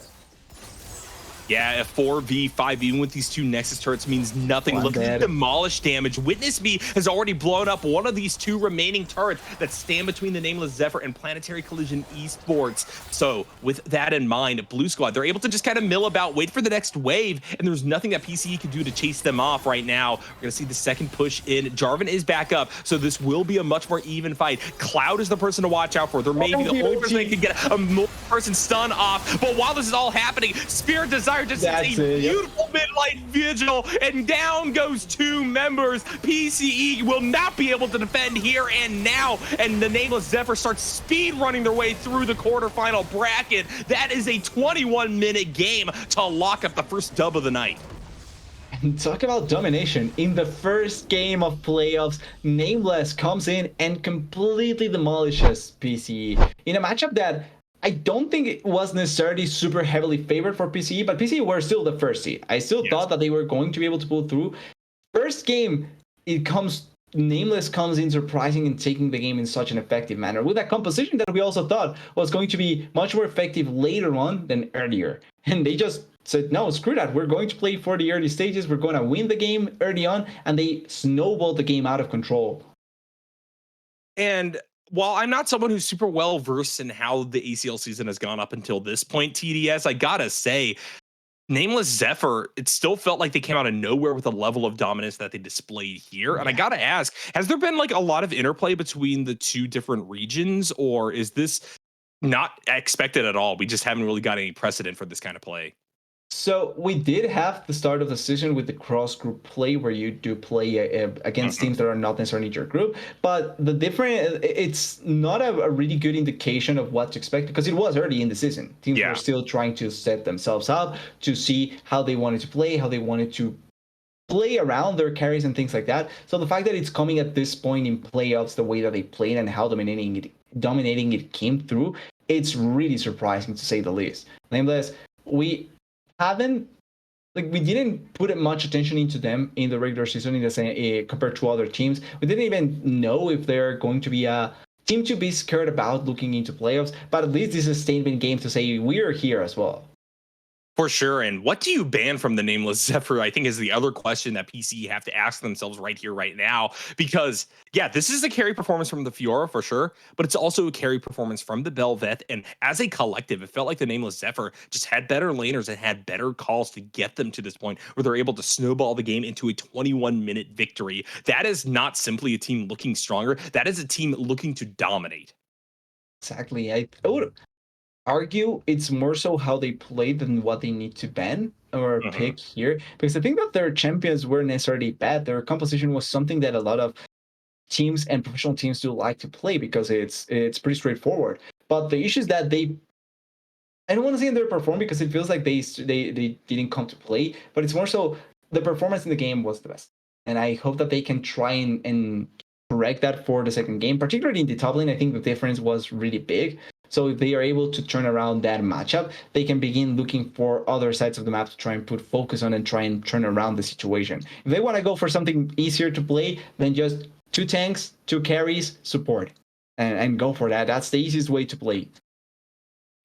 Yeah, a 4v5 even with these 2 Nexus turrets means nothing. Look at the demolish damage. Witness Me has already blown up one of these 2 remaining turrets that stand between the Nameless Zephyr and Planetary Collision Esports. So with that in mind, Blue Squad, they're able to just kind of mill about, wait for the next wave, and there's nothing that PCE can do to chase them off right now. We're going to see the second push in. Jarvan is back up, so this will be a much more even fight. Cloud is the person to watch out for. They're maybe the only person that can get a person stun off, but while this is all happening, Spirit Desire just hits a beautiful midlight vigil, and down goes 2 members. PCE will not be able to defend here and now, and the Nameless Zephyr starts speed running their way through the quarterfinal bracket. That is a 21-minute game to lock up the first dub of the night. And talk about domination. In the first game of playoffs, Nameless comes in and completely demolishes PCE in a matchup that I don't think it was necessarily super heavily favored for PCE, but PCE were still the first seed. I still thought that they were going to be able to pull through. First game, Nameless comes in surprising and taking the game in such an effective manner with a composition that we also thought was going to be much more effective later on than earlier. And they just said, no, screw that. We're going to play for the early stages. We're going to win the game early on. And they snowballed the game out of control. And while I'm not someone who's super well versed in how the ACL season has gone up until this point, TDS, I gotta say, Nameless Zephyr, it still felt like they came out of nowhere with a level of dominance that they displayed here. And I gotta ask, has there been like a lot of interplay between the 2 different regions, or is this not expected at all? We just haven't really got any precedent for this kind of play. So we did have the start of the season with the cross-group play, where you do play against teams that are not necessarily in your group. But it's not a really good indication of what to expect, because it was early in the season. Teams were still trying to set themselves up to see how they wanted to play, how they wanted to play around their carries and things like that. So the fact that it's coming at this point in playoffs, the way that they played and how dominating it came through, it's really surprising to say the least. Nameless, we didn't put much attention into them in the regular season compared to other teams. We didn't even know if they're going to be a team to be scared about looking into playoffs, but at least this is a statement game to say we're here as well. For sure. And what do you ban from the Nameless Zephyr, I think, is the other question that PCE have to ask themselves right here, right now. Because, yeah, this is a carry performance from the Fiora for sure, but it's also a carry performance from the Bel'Veth. And as a collective, it felt like the Nameless Zephyr just had better laners and had better calls to get them to this point where they're able to snowball the game into a 21-minute victory. That is not simply a team looking stronger. That is a team looking to dominate. Exactly. I would argue it's more so how they play than what they need to ban or pick here, because I think that their champions weren't necessarily bad. Their composition was something that a lot of teams and professional teams do like to play, because it's pretty straightforward. But the issue is that I don't want to say they're performing, because it feels like they didn't come to play, but it's more so the performance in the game was the best. And I hope that they can try and correct that for the second game, particularly in the top lane. I think the difference was really big. So if they are able to turn around that matchup, they can begin looking for other sides of the map to try and put focus on and try and turn around the situation. If they want to go for something easier to play, then just 2 tanks, 2 carries, support, and go for that. That's the easiest way to play.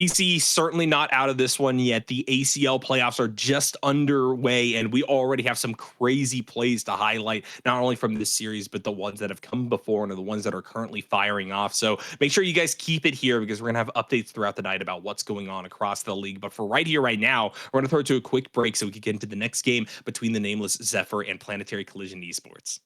PCE certainly not out of this one yet. The ACL playoffs are just underway, and we already have some crazy plays to highlight, not only from this series, but the ones that have come before and the ones that are currently firing off. So make sure you guys keep it here, because we're going to have updates throughout the night about what's going on across the league. But for right here, right now, we're going to throw it to a quick break so we can get into the next game between the Nameless Zephyr and Planetary Collision Esports.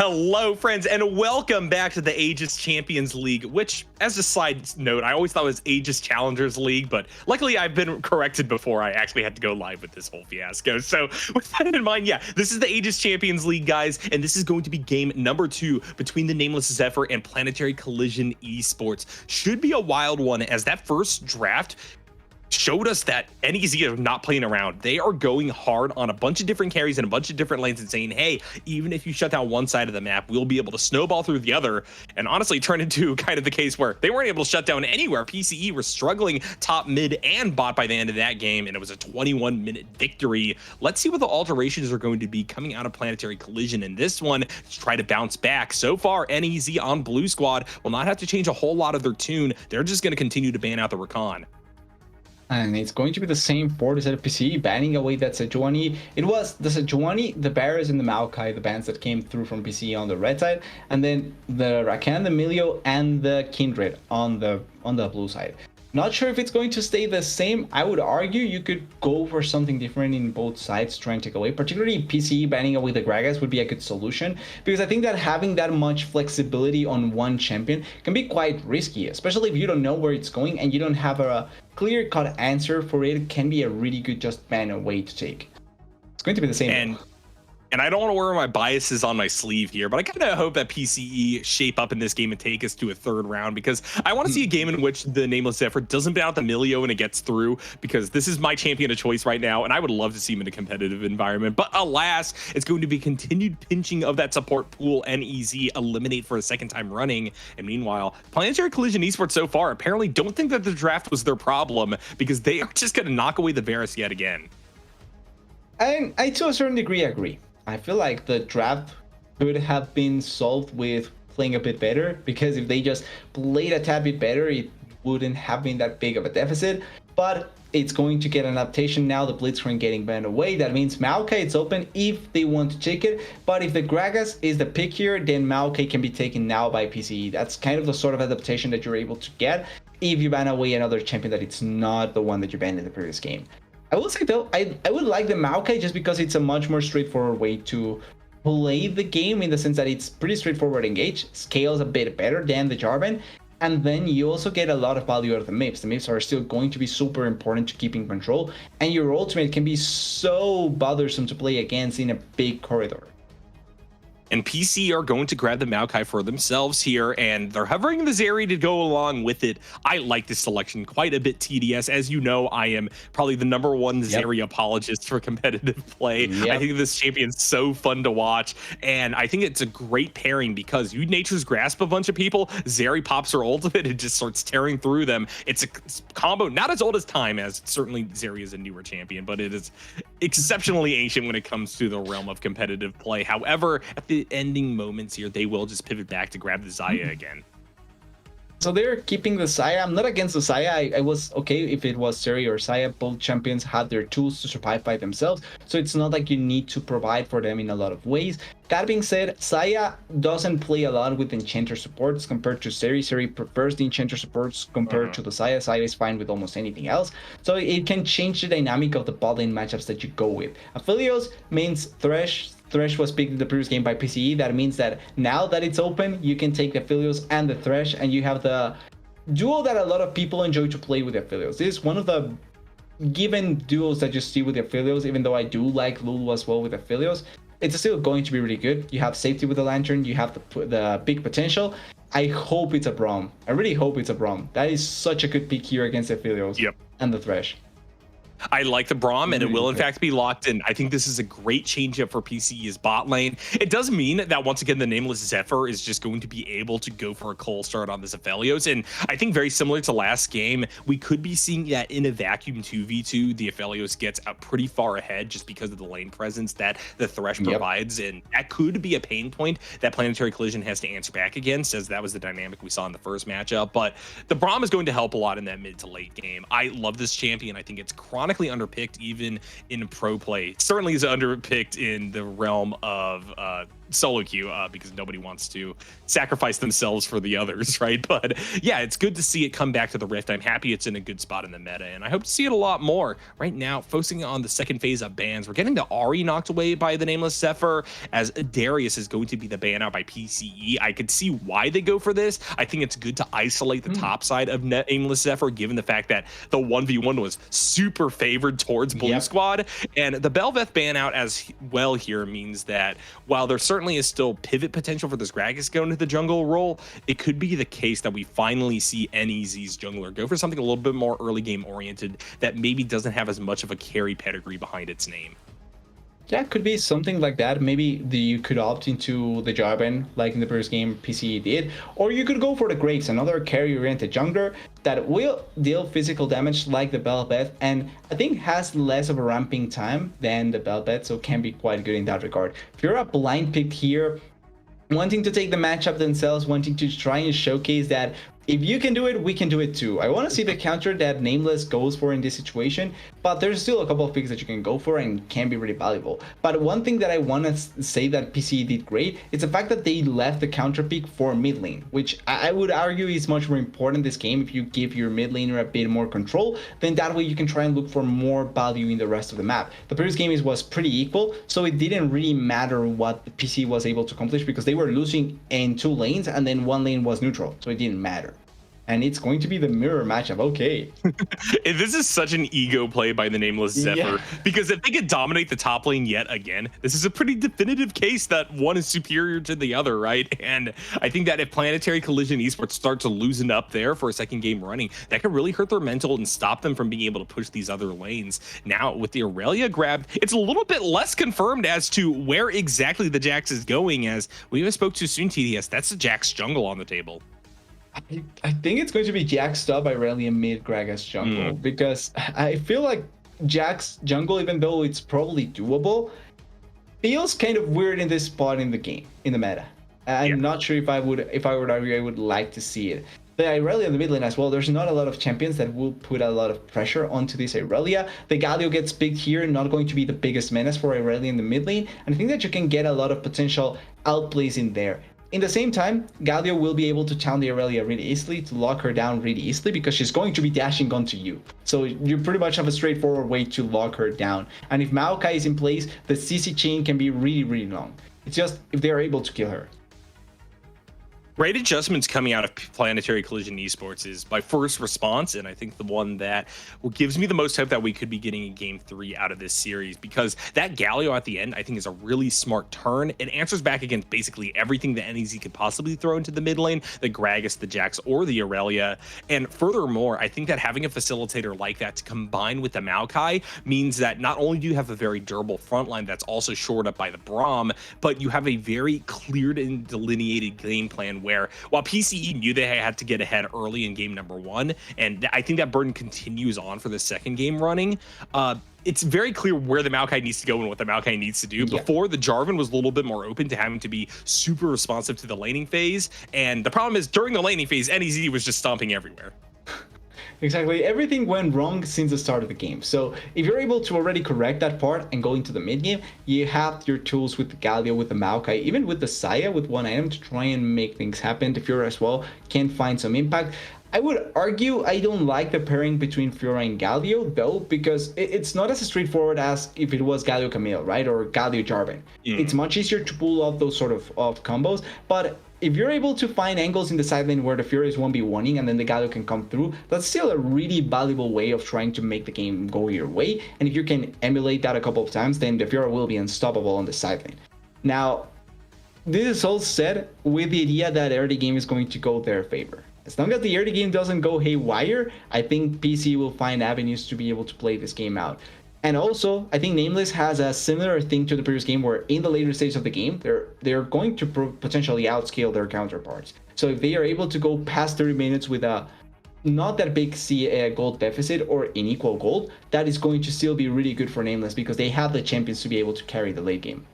Hello, friends, and welcome back to the Aegis Champions League, which, as a side note, I always thought was Aegis Challengers League, but luckily I've been corrected before I actually had to go live with this whole fiasco. So with that in mind, yeah, this is the Aegis Champions League, guys, and this is going to be game number 2 between the Nameless Zephyr and Planetary Collision Esports. Should be a wild one, as that first draft showed us that NEZ are not playing around. They are going hard on a bunch of different carries and a bunch of different lanes and saying, hey, even if you shut down one side of the map, we'll be able to snowball through the other. And honestly, turned into kind of the case where they weren't able to shut down anywhere. PCE were struggling top, mid, and bot by the end of that game, and it was a 21-minute victory. Let's see what the alterations are going to be coming out of Planetary Collision in this one to try to bounce back. So far, NEZ on Blue Squad will not have to change a whole lot of their tune. They're just going to continue to ban out the Rakan. And it's going to be the same for the PCE, banning away that Sejuani. It was the Sejuani, the Barriers, and the Maokai, the bans that came through from PCE on the red side, and then the Rakan, the Milio, and the Kindred on the blue side. Not sure if it's going to stay the same. I would argue you could go for something different in both sides, trying to take away. Particularly PCE banning away the Gragas would be a good solution, because I think that having that much flexibility on one champion can be quite risky, especially if you don't know where it's going and you don't have a clear-cut answer for it. Can be a really good just ban away to take. It's going to be the same. And I don't want to wear my biases on my sleeve here, but I kind of hope that PCE shape up in this game and take us to a third round, because I want to see a game in which the Nameless Zephyr doesn't ban out the Milio and it gets through, because this is my champion of choice right now, and I would love to see him in a competitive environment. But alas, it's going to be continued pinching of that support pool. NEZ eliminate for a second time running. And meanwhile, Planetary Collision Esports so far apparently don't think that the draft was their problem, because they are just going to knock away the Varus yet again. And I, to a certain degree, agree. I feel like the draft could have been solved with playing a bit better, because if they just played a tad bit better, it wouldn't have been that big of a deficit. But it's going to get an adaptation now, the Blitzcrank getting banned away. That means Maokai, it's open if they want to take it. But if the Gragas is the pick here, then Maokai can be taken now by PCE. That's kind of the sort of adaptation that you're able to get if you ban away another champion that it's not the one that you banned in the previous game. I will say though, I would like the Maokai just because it's a much more straightforward way to play the game, in the sense that it's pretty straightforward engage, scales a bit better than the Jarvan, and then you also get a lot of value out of the MIPs. The MIPs are still going to be super important to keeping control, and your ultimate can be so bothersome to play against in a big corridor. And PC are going to grab the Maokai for themselves here, and they're hovering the Zeri to go along with it. I like this selection quite a bit, TDS. As you know, I am probably the #1 Zeri apologist for competitive play. I think this champion's so fun to watch, and I think it's a great pairing because you Nature's Grasp a bunch of people, Zeri pops her ultimate and just starts tearing through them. It's a combo not as old as time, as certainly Zeri is a newer champion, but it is exceptionally ancient when it comes to the realm of competitive play. However, at the ending moments here, they will just pivot back to grab the Xayah again. So they're keeping the Xayah. I'm not against the Xayah. I was okay if it was Zeri or Xayah. Both champions had their tools to survive by themselves, so it's not like you need to provide for them in a lot of ways. That being said, Xayah doesn't play a lot with Enchanter supports compared to Zeri. Zeri prefers the Enchanter supports compared to the Xayah. Xayah is fine with almost anything else, so it can change the dynamic of the bot lane matchups that you go with. Aphelios means Thresh. Thresh was picked in the previous game by PCE. That means that now that it's open, you can take the Aphelios and the Thresh, and you have the duo that a lot of people enjoy to play with the Aphelios. This is one of the given duos that you see with the Aphelios, even though I do like Lulu as well with Aphelios. It's still going to be really good. You have safety with the Lantern, you have the big potential. I hope it's a Braum. I really hope it's a Braum. That is such a good pick here against the Aphelios and the Thresh. I like the Braum, and it will in fact be locked in. I think this is a great changeup for PCE's bot lane. It does mean that once again, the Nameless Zephyr is just going to be able to go for a cold start on this Aphelios. And I think very similar to last game, we could be seeing that in a vacuum 2v2, the Aphelios gets out pretty far ahead just because of the lane presence that the Thresh provides. And that could be a pain point that Planetary Collision has to answer back against, as that was the dynamic we saw in the first matchup. But the Braum is going to help a lot in that mid to late game. I love this champion. I think it's chronically underpicked even in pro play. Certainly is underpicked in the realm of solo queue because nobody wants to sacrifice themselves for the others, right? But yeah, it's good to see it come back to the Rift. I'm happy it's in a good spot in the meta, and I hope to see it a lot more. Right now, focusing on the second phase of bans, we're getting the Ahri knocked away by the Nameless Zephyr, as Darius is going to be the ban out by PCE. I could see why they go for this. I think it's good to isolate the top side of Nameless Zephyr, given the fact that the 1v1 was super favored towards Blue Squad. And the Bel'Veth ban out as well here means that while there certainly is still pivot potential for this Gragas going to the jungle role, it could be the case that we finally see NEZ's jungler go for something a little bit more early game oriented that maybe doesn't have as much of a carry pedigree behind its name. Yeah, it could be something like that. Maybe you could opt into the Jarvan, like in the first game PCE did, or you could go for the Graves, another carry-oriented jungler that will deal physical damage like the Bel'Veth, and I think has less of a ramping time than the Bel'Veth, so can be quite good in that regard. If you're a blind pick here, wanting to take the matchup themselves, wanting to try and showcase that if you can do it, we can do it too. I want to see the counter that Nameless goes for in this situation, but there's still a couple of picks that you can go for and can be really valuable. But one thing that I want to say that PCE did great is the fact that they left the counter pick for mid lane, which I would argue is much more important in this game. If you give your mid laner a bit more control, then that way you can try and look for more value in the rest of the map. The previous game was pretty equal, so it didn't really matter what the PCE was able to accomplish because they were losing in 2 lanes and then 1 lane was neutral, so it didn't matter. And it's going to be the mirror matchup. Okay. This is such an ego play by the Nameless Zephyr, because if they could dominate the top lane yet again, this is a pretty definitive case that one is superior to the other, right? And I think that if Planetary Collision Esports start to loosen up there for a second game running, that could really hurt their mental and stop them from being able to push these other lanes. Now, with the Aurelia grab, it's a little bit less confirmed as to where exactly the Jax is going, as we even spoke to soon, TDS. That's the Jax jungle on the table. I think it's going to be Jax top Irelia mid Gragas jungle because I feel like Jax jungle, even though it's probably doable, feels kind of weird in this spot in the game, in the meta. I'm not sure if I would argue I would like to see it. The Irelia in the mid lane as well, there's not a lot of champions that will put a lot of pressure onto this Irelia. The Galio gets picked here, not going to be the biggest menace for Irelia in the mid lane, and I think that you can get a lot of potential outplays in there. In the same time, Galio will be able to town the Aurelia really easily, to lock her down really easily, because she's going to be dashing onto you. So you pretty much have a straightforward way to lock her down. And if Maokai is in place, the CC chain can be really, really long. It's just if they are able to kill her. Great adjustments coming out of Planetary Collision Esports is my first response, and I think the one that gives me the most hope that we could be getting a game 3 out of this series, because that Galio at the end I think is a really smart turn. It answers back against basically everything that NEZ could possibly throw into the mid lane, the Gragas, the Jax, or the Aurelia. And furthermore, I think that having a facilitator like that to combine with the Maokai means that not only do you have a very durable front line that's also shored up by the Braum, but you have a very cleared and delineated game plan where while PCE knew they had to get ahead early in game number 1, and I think that burden continues on for the second game running, it's very clear where the Maokai needs to go and what the Maokai needs to do. Before, the Jarvan was a little bit more open to having to be super responsive to the laning phase, and the problem is during the laning phase, NEZ was just stomping everywhere. Exactly. Everything went wrong since the start of the game. So if you're able to already correct that part and go into the mid game, you have your tools with the Galio, with the Maokai, even with the Saya with 1 item to try and make things happen. If you're as well can find some impact. I would argue I don't like the pairing between Fiora and Galio, though, because it's not as straightforward as if it was Galio Camille, right? Or Galio Jarvan. It's much easier to pull off those sort of combos, but if you're able to find angles in the side lane where the Fiora is 1v1ing and then the Galio can come through, that's still a really valuable way of trying to make the game go your way. And if you can emulate that a couple of times, then the Fiora will be unstoppable on the side lane. Now, this is all said with the idea that early game is going to go their favor. As long as the early game doesn't go haywire, I think PC will find avenues to be able to play this game out. And also, I think Nameless has a similar thing to the previous game where in the later stage of the game, they're going to potentially outscale their counterparts. So if they are able to go past 30 minutes with a not that big gold deficit or unequal gold, that is going to still be really good for Nameless because they have the champions to be able to carry the late game.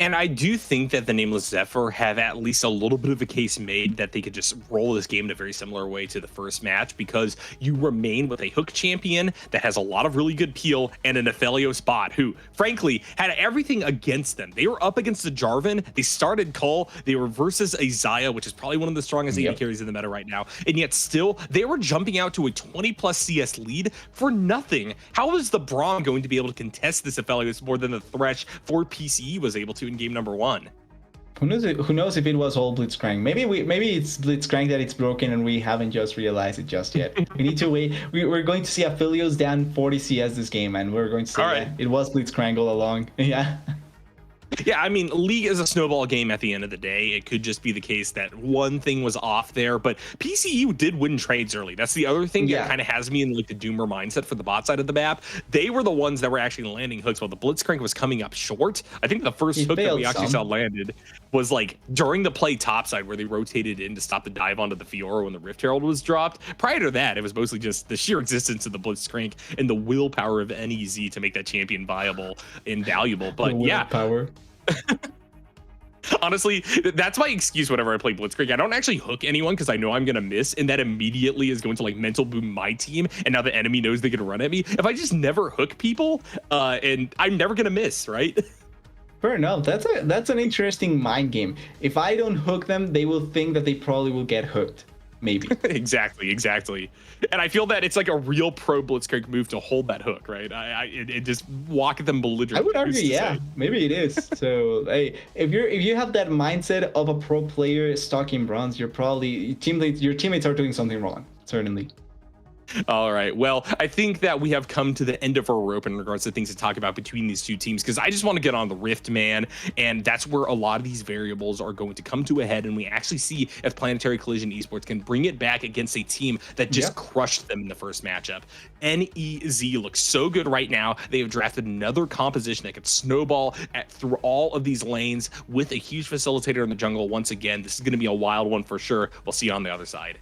And I do think that the Nameless Zephyr have at least a little bit of a case made that they could just roll this game in a very similar way to the first match, because you remain with a hook champion that has a lot of really good peel and an Aphelios bot who, frankly, had everything against them. They were up against the Jarvan. They started Cull. They were versus a Xayah, which is probably one of the strongest AD carries in the meta right now. And yet still, they were jumping out to a 20+ CS lead for nothing. How is the Braum going to be able to contest this Aphelios more than the Thresh for PCE was able to in game number 1? Who knows if it was all Blitzcrank? Maybe it's Blitzcrank that it's broken and we haven't just realized it just yet. We need to wait. We're going to see Aphelios down 40 CS this game, and we're going to say yeah, it was Blitzcrank all along. Yeah. Yeah, I mean, League is a snowball game at the end of the day. It could just be the case that one thing was off there, but PCE did win trades early. That's the other thing that kind of has me in like the doomer mindset for the bot side of the map. They were the ones that were actually landing hooks while the Blitzcrank was coming up short. I think the first hook that we actually saw landed was like during the play topside where they rotated in to stop the dive onto the Fiora when the Rift Herald was dropped. Prior to that, it was mostly just the sheer existence of the Blitzcrank and the willpower of NEZ to make that champion viable and valuable. But yeah. Honestly, that's my excuse whenever I play Blitzcrank. I don't actually hook anyone because I know I'm going to miss, and that immediately is going to like mental boom my team, and now the enemy knows they can run at me. If I just never hook people, and I'm never going to miss, right? Fair enough. That's an interesting mind game. If I don't hook them, they will think that they probably will get hooked. Maybe. exactly. And I feel that it's like a real pro Blitzcrank move to hold that hook, right? It just walk at them belligerently. I would argue, yeah, maybe it is. So, hey, if you have that mindset of a pro player stuck in bronze, you're probably your teammates are doing something wrong. Certainly. All right. Well, I think that we have come to the end of our rope in regards to things to talk about between these two teams, because I just want to get on the Rift, man. And that's where a lot of these variables are going to come to a head. And we actually see if Planetary Collision Esports can bring it back against a team that just crushed them in the first matchup. NEZ looks so good right now. They have drafted another composition that could snowball through all of these lanes with a huge facilitator in the jungle. Once again, this is going to be a wild one for sure. We'll see you on the other side.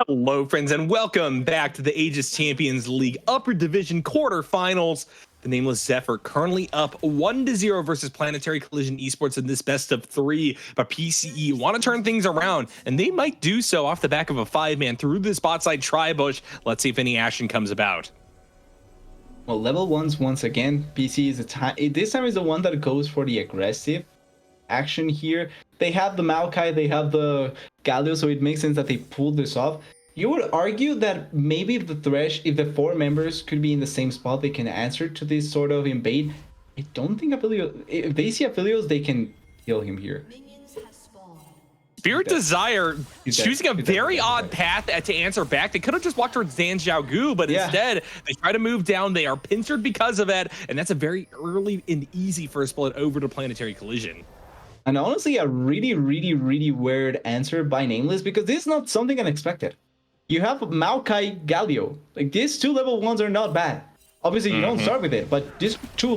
Hello, friends, and welcome back to the Aegis Champions League Upper Division quarterfinals. The Nameless Zephyr currently up 1-0 versus Planetary Collision Esports in this best of 3. But PCE want to turn things around, and they might do so off the back of a 5-man through this bot side tri-bush. Let's see if any action comes about. Well, level 1s once again. PC is this time is the one that goes for the aggressive action here. They have the Maokai, they have the Galio, so it makes sense that they pulled this off. You would argue that maybe if the 4 members could be in the same spot, they can answer to this sort of invade. I don't think if they see Aphelios, they can kill him here. Spirit Desire choosing a very odd path to answer back. They could have just walked towards Dan Xiaogu, but instead they try to move down. They are pincered because of it, and that's a very early and easy first split over to Planetary Collision. And honestly, a really weird answer by Nameless, because this is not something unexpected. You have Maokai Galio. Like, these 2 level 1s are not bad. Obviously, you don't start with it, but these 2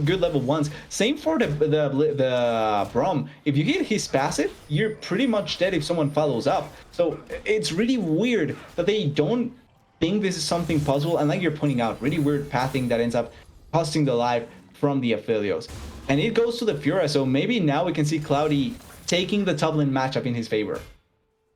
good level 1s. Same for the Brom. If you hit his passive, you're pretty much dead if someone follows up. So it's really weird that they don't think this is something possible. And like you're pointing out, really weird pathing that ends up costing the life from the Aphelios. And it goes to the Fiora, so maybe now we can see Cloudy taking the top lane matchup in his favor.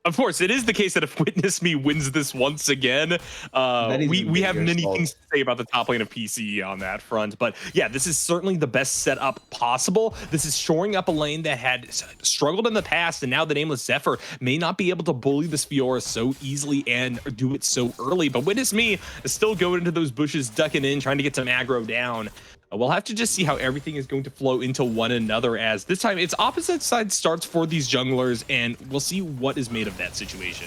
Of course, it is the case that if Witness Me wins this once again, we have many things to say about the top lane of PCE on that front. But yeah, this is certainly the best setup possible. This is shoring up a lane that had struggled in the past, and now the Nameless Zephyr may not be able to bully this Fiora so easily and do it so early. But Witness Me is still going into those bushes, ducking in, trying to get some aggro down. We'll have to just see how everything is going to flow into one another, as this time it's opposite side starts for these junglers, and we'll see what is made of that situation.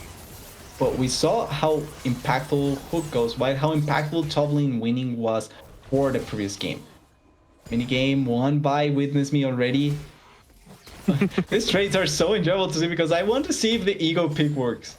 But we saw how impactful Hook goes, right? How impactful top lane winning was for the previous game. Minigame won by Witness Me already. These trades are so enjoyable to see, because I want to see if the ego pick works.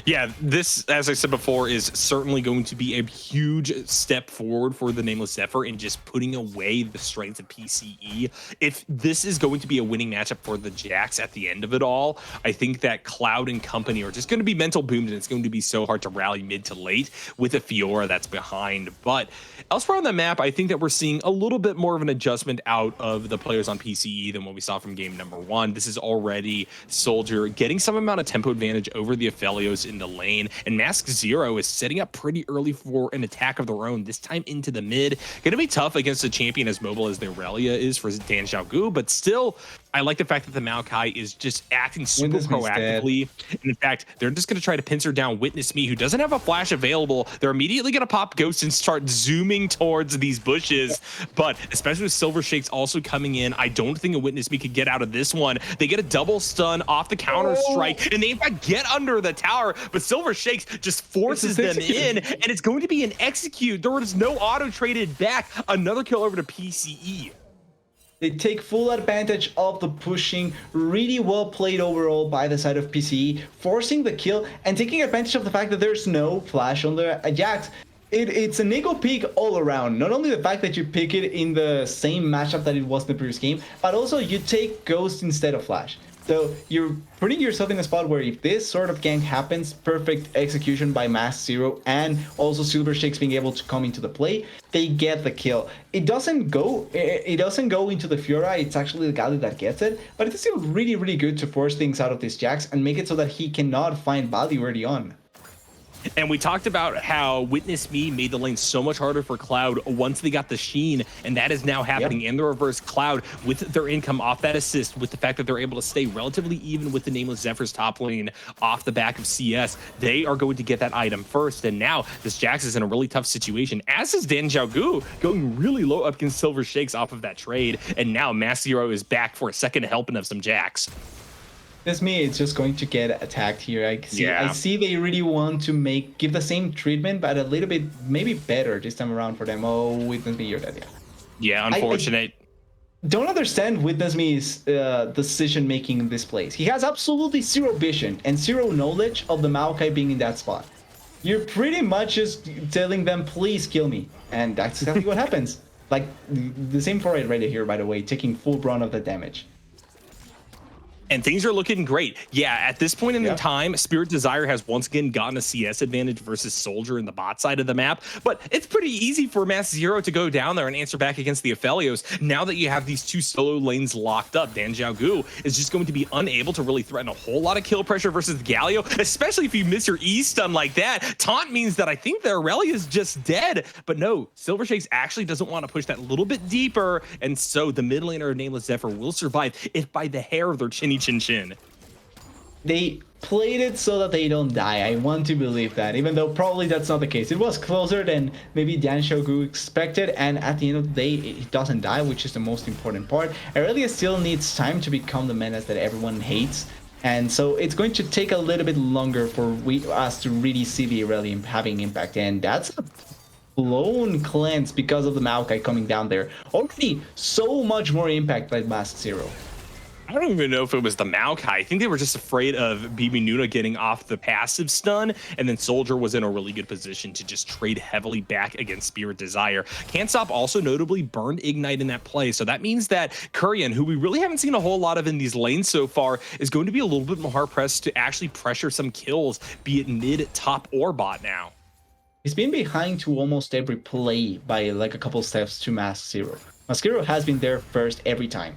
Yeah, this, as I said before, is certainly going to be a huge step forward for the Nameless Zephyr in just putting away the strengths of PCE. If this is going to be a winning matchup for the Jax at the end of it all, I think that Cloud and company are just going to be mental boomed, and it's going to be so hard to rally mid to late with a Fiora that's behind. But elsewhere on the map, I think that we're seeing a little bit more of an adjustment out of the players on PCE than what we saw from game number 1. This is already Soldier getting some amount of tempo advantage over the Aphelios in the lane, and Mask Zero is setting up pretty early for an attack of their own, this time into the mid. Gonna be tough against a champion as mobile as the Aurelia is for Dan Xiaogu, but still, I like the fact that the Maokai is just acting super proactively. And in fact, they're just going to try to pincer down Witness Me, who doesn't have a flash available. They're immediately going to pop Ghost and start zooming towards these bushes. But especially with Silver Shakes also coming in, I don't think a Witness Me could get out of this one. They get a double stun off the counter strike, and they in fact get under the tower, but Silver Shakes just forces them in, and it's going to be an execute. There was no auto traded back. Another kill over to PCE. They take full advantage of the pushing, really well played overall by the side of PCE, forcing the kill and taking advantage of the fact that there's no flash on the Jax. It's an ego pick all around. Not only the fact that you pick it in the same matchup that it was in the previous game, but also you take Ghost instead of Flash. So you're putting yourself in a spot where if this sort of gank happens, perfect execution by Mask Zero and also Silver Shakes being able to come into the play, they get the kill. It doesn't go into the Fiora, it's actually the Galio that gets it, but it's still really good to force things out of this Jax and make it so that he cannot find value early on. And we talked about how Witness Me made the lane so much harder for Cloud once they got the Sheen, and that is now happening in the reverse. Cloud, with their income off that assist, with the fact that they're able to stay relatively even with the Nameless Zephyr's top lane off the back of CS, they are going to get that item first. And now this Jax is in a really tough situation, as is Dan Xiaogu, going really low up against Silver Shakes off of that trade. And now Mask Zero is back for a second helping of some Jax. This me, it's just going to get attacked here. I see they really want to give the same treatment, but a little bit maybe better this time around for them. Oh, Witness Me, you're dead. Yeah, unfortunate. I don't understand Witness Me's decision making in this place. He has absolutely zero vision and zero knowledge of the Maokai being in that spot. You're pretty much just telling them, please kill me, and that's exactly what happens. Like the same for it right here, by the way, taking full brunt of the damage. And things are looking great. Yeah, at this point in the time, Spirit Desire has once again gotten a CS advantage versus Soldier in the bot side of the map. But it's pretty easy for Mass Zero to go down there and answer back against the Aphelios. Now that you have these two solo lanes locked up, Dan Xiaogu is just going to be unable to really threaten a whole lot of kill pressure versus the Galio, especially if you miss your E stun like that. Taunt means that I think the Aurelia is just dead. But no, Silver Shakes actually doesn't want to push that little bit deeper. And so the mid laner of Nameless Zephyr will survive if by the hair of their chinny chin chin. They played it so that they don't die. I want to believe that, even though probably that's not the case. It was closer than maybe Dan Shogu expected, and at the end of the day, it doesn't die, which is the most important part. Aurelia still needs time to become the menace that everyone hates, and so it's going to take a little bit longer for us to really see the Aurelia having impact, and that's a blown cleanse because of the Maokai coming down there. Already so much more impact by Mask Zero. I don't even know if it was the Maokai. I think they were just afraid of BB Nuna getting off the passive stun, and then Soldier was in a really good position to just trade heavily back against Spirit Desire. Can't Stop also notably burned Ignite in that play, so that means that Kurian, who we really haven't seen a whole lot of in these lanes so far, is going to be a little bit more hard-pressed to actually pressure some kills, be it mid, top, or bot now. He's been behind to almost every play by like a couple steps to Mask Zero. Mask Zero has been there first every time.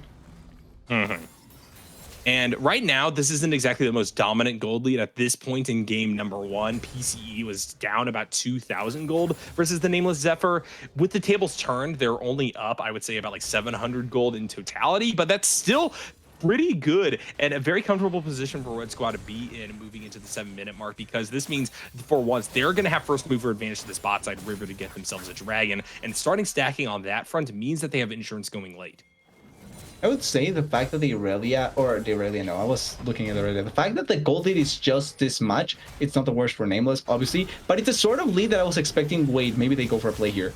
And right now, this isn't exactly the most dominant gold lead at this point in game number 1. PCE was down about 2,000 gold versus the Nameless Zephyr. With the tables turned, they're only up, I would say, about like 700 gold in totality, but that's still pretty good and a very comfortable position for Red Squad to be in moving into the 7-minute mark, because this means for once they're going to have first mover advantage to this bot side river to get themselves a dragon, and starting stacking on that front means that they have insurance going late. I would say the fact that the Aurelia, no, I was looking at the Aurelia. The fact that the gold lead is just this much, it's not the worst for Nameless, obviously, but it's a sort of lead that I was expecting. Wait, maybe they go for a play here.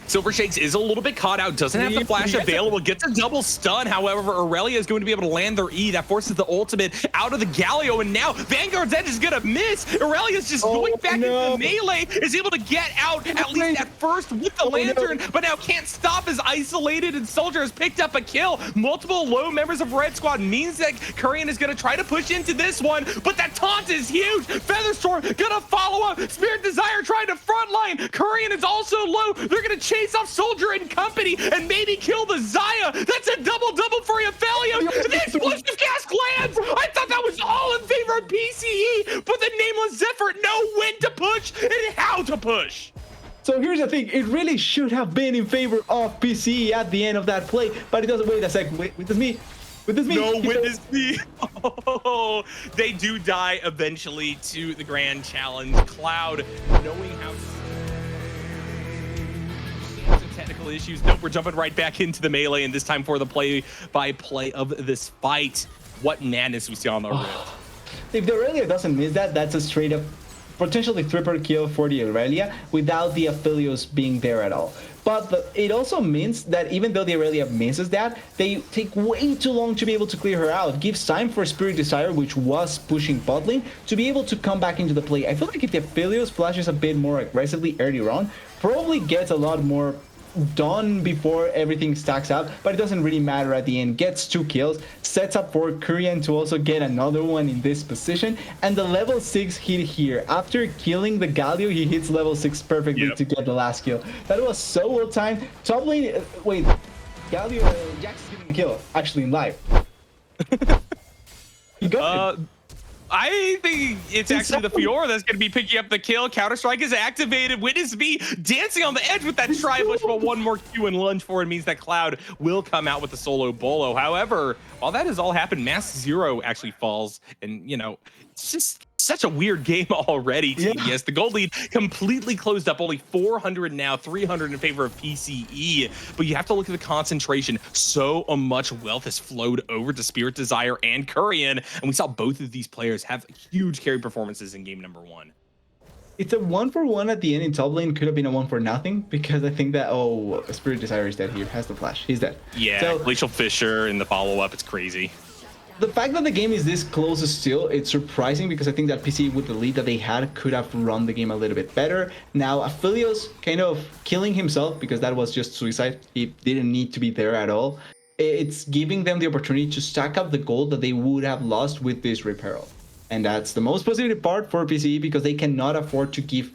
Silver Shakes is a little bit caught out, doesn't have the flash available, gets a double stun. However, Aurelia is going to be able to land their E. That forces the ultimate out of the Galio, and now Vanguard's Edge is going to miss. Aurelia's just going back into the melee, is able to get out at least at first with the lantern, but now Can't Stop is isolated, and Soldier has picked up a kill. Multiple low members of Red Squad means that Kurian is going to try to push into this one, but that taunt is huge. Featherstorm going to follow up. Spirit Desire trying to frontline. Kurian is also low. They're going to chase off Soldier and company and maybe kill the Xayah. That's a double-double for Aphelios. The explosive cast lands. I thought that was all in favor of PCE, but the Nameless Zephyr know when to push and how to push. So here's the thing, it really should have been in favor of PCE at the end of that play, but it doesn't. Wait a sec, witness me. No, witness me. Oh, they do die eventually to the Grand Challenge. Cloud, knowing how to... technical issues. Nope, we're jumping right back into the melee, and this time for the play-by-play of this fight. What madness we see on the Rift. If the Aurelia doesn't miss that, that's a straight-up potentially triple kill for the Aurelia without the Aphelios being there at all. But it also means that even though the Aurelia misses that, they take way too long to be able to clear her out. Gives time for Spirit Desire, which was pushing bot lane, to be able to come back into the play. I feel like if the Aphelios flashes a bit more aggressively earlier on, probably gets a lot more done before everything stacks up, but it doesn't really matter at the end. Gets 2 kills, sets up for Kurian to also get another one in this position, and the level 6 hit here. After killing the Galio, he hits level 6 perfectly to get the last kill. That was so well timed. Top lane, wait, Galio, Jax is getting a kill, actually in live. He got him. I think it's actually the Fiora that's going to be picking up the kill. Counter-Strike is activated. Witness me dancing on the edge with that tri-bush, but one more Q and lunge forward means that Cloud will come out with the solo bolo. However, while that has all happened, Mask Zero actually falls, and, you know, it's just such a weird game already, TDS. The gold lead completely closed up, only 400 now, 300 in favor of PCE. But you have to look at the concentration. So much wealth has flowed over to Spirit Desire and Kurian, and we saw both of these players have huge carry performances in game number 1. It's a 1-for-1 at the end in top lane. Could have been a 1-for-nothing, because I think that, oh, Spirit Desire is dead here. Has the flash. He's dead. Yeah, so, Glacial Fissure in the follow-up, it's crazy. The fact that the game is this close still, it's surprising, because I think that PC, with the lead that they had, could have run the game a little bit better. Now, Aphelios kind of killing himself, because that was just suicide. He didn't need to be there at all. it's giving them the opportunity to stack up the gold that they would have lost with this repair. And that's the most positive part for PCE, because they cannot afford to give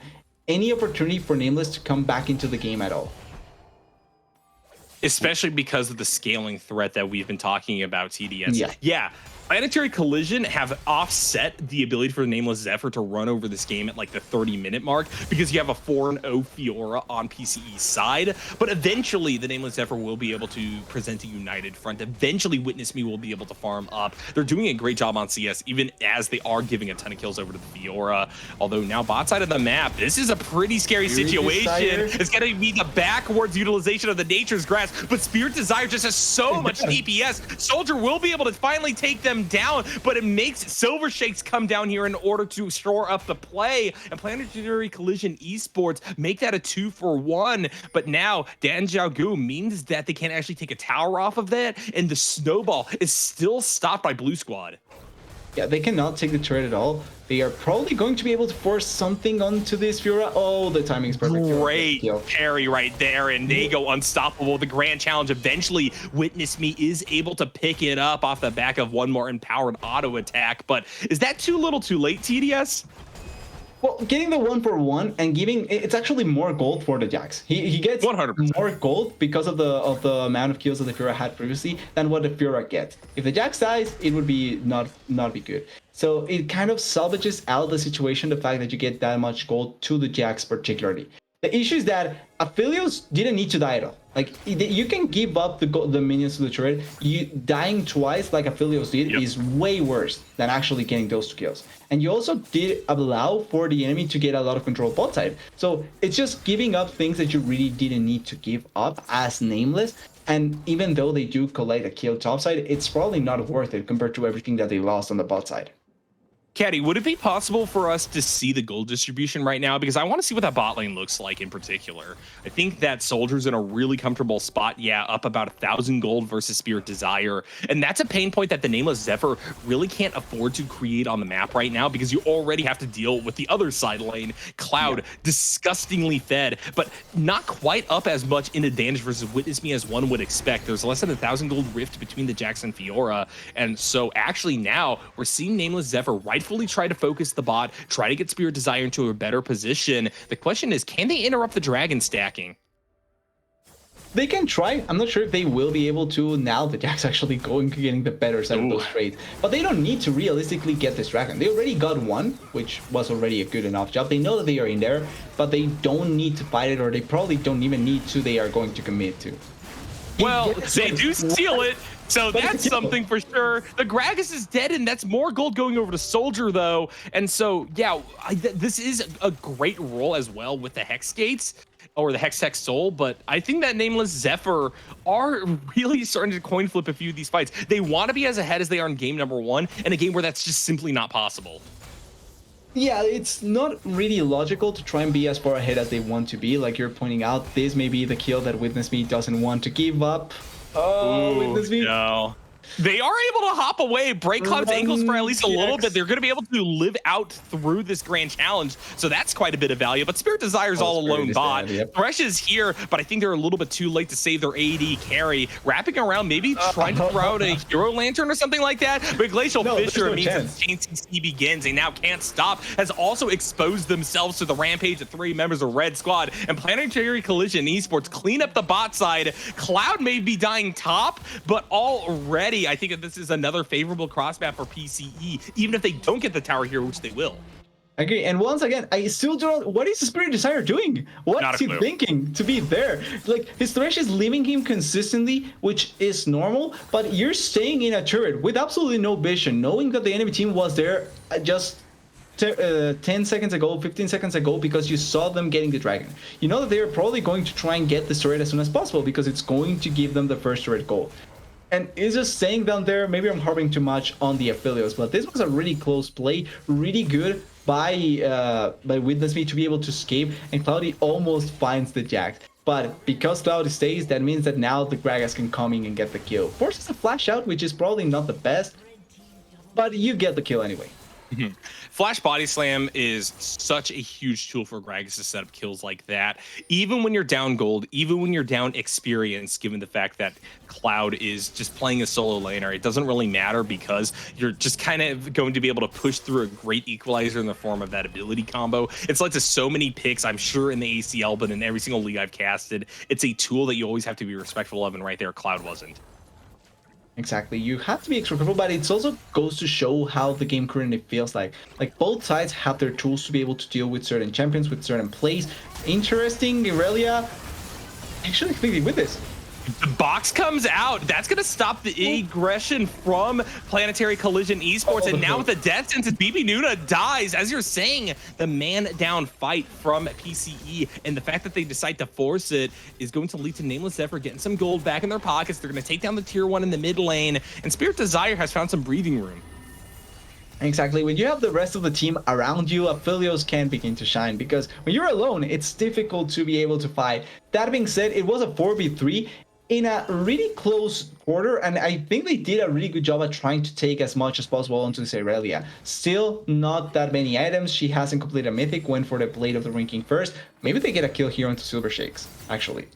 any opportunity for Nameless to come back into the game at all. Especially because of the scaling threat that we've been talking about, TDS. Yeah. Planetary Collision have offset the ability for the Nameless Zephyr to run over this game at like the 30-minute mark, because you have a 4-0 Fiora on PCE's side. But eventually, the Nameless Zephyr will be able to present a united front. Eventually, Witness Me will be able to farm up. They're doing a great job on CS, even as they are giving a ton of kills over to the Fiora. Although now bot side of the map, this is a pretty scary situation. It's going to be the backwards utilization of the Nature's Grasp, but Spirit Desire just has so much DPS. Soldier will be able to finally take them down, but it makes Silver Shakes come down here in order to shore up the play, and Planetary Collision Esports make that a 2-for-1. But now Dan Xiaogu means that they can't actually take a tower off of that, and the snowball is still stopped by Blue Squad. Yeah, they cannot take the turret at all. They are probably going to be able to force something onto this Fiora. Oh, the timing's perfect. Great carry right there, and they go unstoppable. The grand challenge eventually, Witness Me is able to pick it up off the back of one more empowered auto attack. But is that too little too late, TDS? Well, getting the 1-for-1 and giving it's actually more gold for the Jax. He gets 100% more gold because of the amount of kills that the Fiora had previously than what the Fiora gets. If the Jax dies, it would be not be good. So it kind of salvages out the situation, the fact that you get that much gold to the Jax particularly. The issue is that Aphelios didn't need to die at all. Like, you can give up the minions to the turret. You dying twice like Aphelios did is way worse than actually getting those 2 kills. And you also did allow for the enemy to get a lot of control bot side. So it's just giving up things that you really didn't need to give up as Nameless. And even though they do collect a kill top side, it's probably not worth it compared to everything that they lost on the bot side. Caddy, would it be possible for us to see the gold distribution right now? Because I want to see what that bot lane looks like in particular. I think that Soldier's in a really comfortable spot. Yeah, up about 1,000 gold versus Spirit Desire. And that's a pain point that the Nameless Zephyr really can't afford to create on the map right now, because you already have to deal with the other side lane. Cloud, disgustingly fed, but not quite up as much in advantage versus Witness Me as one would expect. There's less than 1,000 gold rift between the Jax and Fiora. And so actually now we're seeing Nameless Zephyr rightfully try to focus the bot, try to get Spirit Desire into a better position. The question is, can they interrupt the dragon stacking? They can try. I'm not sure if they will be able to now that Jack's actually getting the better side of those trades. But they don't need to realistically get this dragon. They already got one, which was already a good enough job. They know that they are in there, but they don't need to fight it, or they probably don't even need to. They are going to commit to. Well, they do steal it. So that's something for sure. The Gragas is dead, and that's more gold going over to Soldier, though. And so, yeah, this is a great role as well with the Hex Gates, or the Hex Soul, but I think that Nameless Zephyr are really starting to coin flip a few of these fights. They want to be as ahead as they are in game number 1, in a game where that's just simply not possible. Yeah, it's not really logical to try and be as far ahead as they want to be. Like you're pointing out, this may be the kill that Witness Me doesn't want to give up. Oh, Witness Me. No. They are able to hop away, break Cloud's ankles for at least a little bit. They're going to be able to live out through this grand challenge, so that's quite a bit of value. But Spirit Desire's all alone bot. Thresh is here, but I think they're a little bit too late to save their AD carry. Wrapping around, maybe trying to throw out a Hero Lantern or something like that. But Glacial Fissure means that the Chain CC begins. They now can't stop. Has also exposed themselves to the rampage of 3 members of Red Squad. And Planetary Collision Esports clean up the bot side. Cloud may be dying top, but already I think that this is another favorable cross map for PCE, even if they don't get the tower here, which they will. I agree. And once again, I still don't. What is Spirit Desire doing? What's he thinking to be there? Like, his Thresh is leaving him consistently, which is normal, but you're staying in a turret with absolutely no vision, knowing that the enemy team was there just 10 seconds ago, 15 seconds ago, because you saw them getting the dragon. You know that they're probably going to try and get this turret as soon as possible, because it's going to give them the first turret goal. And it's just staying down there. Maybe I'm harping too much on the Aphelios, but this was a really close play, really good by Witness Me to be able to escape, and Cloudy almost finds the Jax. But because Cloudy stays, that means that now the Gragas can come in and get the kill. Forces a flash out, which is probably not the best, but you get the kill anyway. Mhm. Flash Body Slam is such a huge tool for Gragas to set up kills like that. Even when you're down gold, even when you're down experience, given the fact that Cloud is just playing a solo laner, it doesn't really matter because you're just kind of going to be able to push through a great equalizer in the form of that ability combo. It's led to so many picks, I'm sure, in the ACL, but in every single league I've casted, it's a tool that you always have to be respectful of, and right there, Cloud wasn't. Exactly. You have to be extra careful, but it also goes to show how the game currently feels like. Like, both sides have their tools to be able to deal with certain champions, with certain plays. Interesting, Irelia actually completely with this. The box comes out. That's going to stop the aggression from Planetary Collision Esports. And now with the death sentence, BB Nuna dies. As you're saying, the man-down fight from PCE. And the fact that they decide to force it is going to lead to Nameless Zephyr getting some gold back in their pockets. They're going to take down the tier 1 in the mid lane. And Spirit Desire has found some breathing room. Exactly. When you have the rest of the team around you, Aphelios can begin to shine, because when you're alone, it's difficult to be able to fight. That being said, it was a 4v3 in a really close quarter, and I think they did a really good job at trying to take as much as possible onto Irelia. Still not that many items. She hasn't completed a mythic, went for the Blade of the Ranking first. Maybe they get a kill here onto Silver Shakes, actually.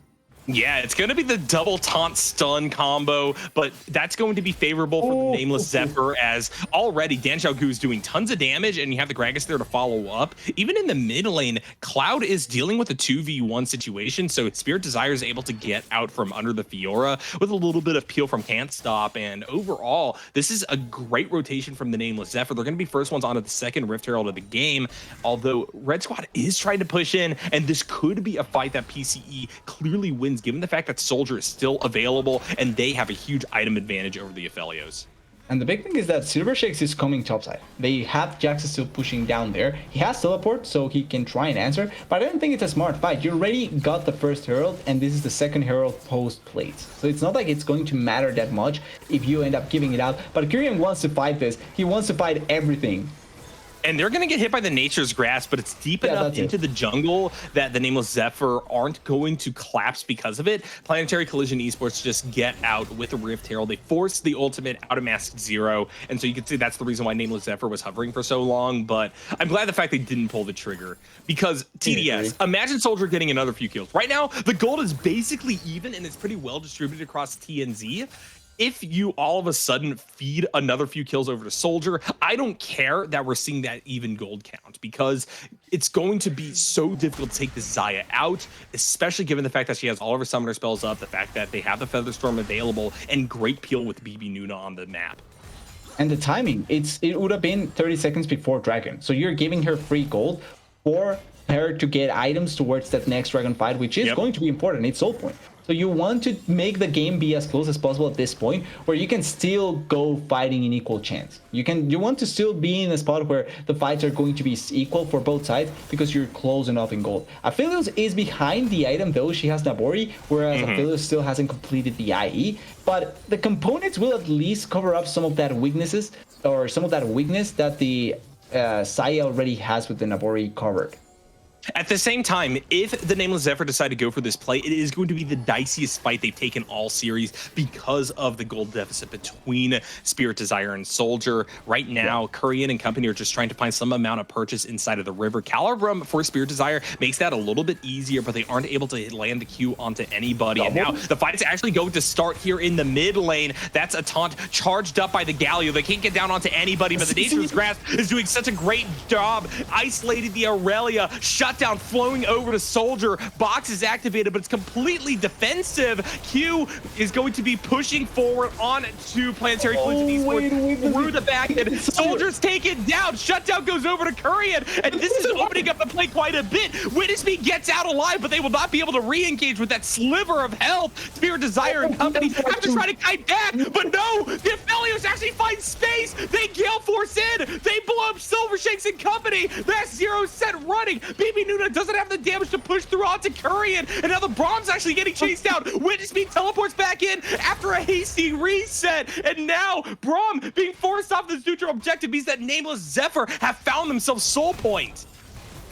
Yeah, it's going to be the double taunt stun combo, but that's going to be favorable for the Nameless Zephyr, as already Dan Xiaogu is doing tons of damage, and you have the Gragas there to follow up. Even in the mid lane, Cloud is dealing with a 2v1 situation, so Spirit Desire is able to get out from under the Fiora with a little bit of peel from Can't Stop, and overall, this is a great rotation from the Nameless Zephyr. They're going to be first ones onto the second Rift Herald of the game, although Red Squad is trying to push in, and this could be a fight that PCE clearly wins, given the fact that Soldier is still available and they have a huge item advantage over the Aphelios. And the big thing is that Silver Shakes is coming topside. They have Jax still pushing down there. He has teleport, so he can try and answer, but I don't think it's a smart fight. You already got the first Herald, and this is the second Herald post-plates. So it's not like it's going to matter that much if you end up giving it out. But Kyrian wants to fight this. He wants to fight everything. And they're going to get hit by the Nature's Grasp, but it's deep enough into the jungle that the Nameless Zephyr aren't going to collapse because of it. Planetary Collision Esports just get out with a Rift Herald. They force the ultimate out of Mask Zero, and so you can see that's the reason why Nameless Zephyr was hovering for so long, but I'm glad the fact they didn't pull the trigger, because TDS, imagine Soldier getting another few kills. Right now, the gold is basically even, and it's pretty well distributed across TNZ. If you all of a sudden feed another few kills over to Soldier, I don't care that we're seeing that even gold count, because it's going to be so difficult to take this Xayah out, especially given the fact that she has all of her summoner spells up, the fact that they have the Featherstorm available, and great peel with BB Nuna on the map. And the timing, it would have been 30 seconds before Dragon. So you're giving her free gold for her to get items towards that next Dragon fight, which is going to be important. It's soul point. So you want to make the game be as close as possible at this point, where you can still go fighting in equal chance. You want to still be in a spot where the fights are going to be equal for both sides, because you're close enough in gold. Aphelios is behind the item though. She has Nabori, whereas Aphelios still hasn't completed the IE. But the components will at least cover up some of that weaknesses, or some of that weakness that the Xayah already has with the Nabori covered. At the same time, if the Nameless Zephyr decide to go for this play, it is going to be the diciest fight they've taken all series because of the gold deficit between Spirit Desire and Soldier. Right now, Korean and company are just trying to find some amount of purchase inside of the river. Calirum for Spirit Desire makes that a little bit easier, but they aren't able to land the Q onto anybody. And now the fight is actually going to start here in the mid lane. That's a taunt charged up by the Galio. They can't get down onto anybody, but the Nature's Grasp is doing such a great job. Isolated the Aurelia, shut down, flowing over to Soldier. Box is activated, but it's completely defensive. Q is going to be pushing forward on to Planetary Collision Esports through the back end. Soldier's taken down. Shutdown goes over to Korean, and this is opening up the play quite a bit. Witness Me gets out alive, but they will not be able to re-engage with that sliver of health. Spirit Desire and company have to try to kite back, but no, the Aphelios actually find space. They gale force in. They blow up Silver Shakes and company. That's Zero set running. BB Nuna doesn't have the damage to push through onto Korean, and now the Brahm's actually getting chased out. Witness Me teleports back in after a hasty reset, and now Braum being forced off this neutral objective means that Nameless Zephyr have found themselves soul point.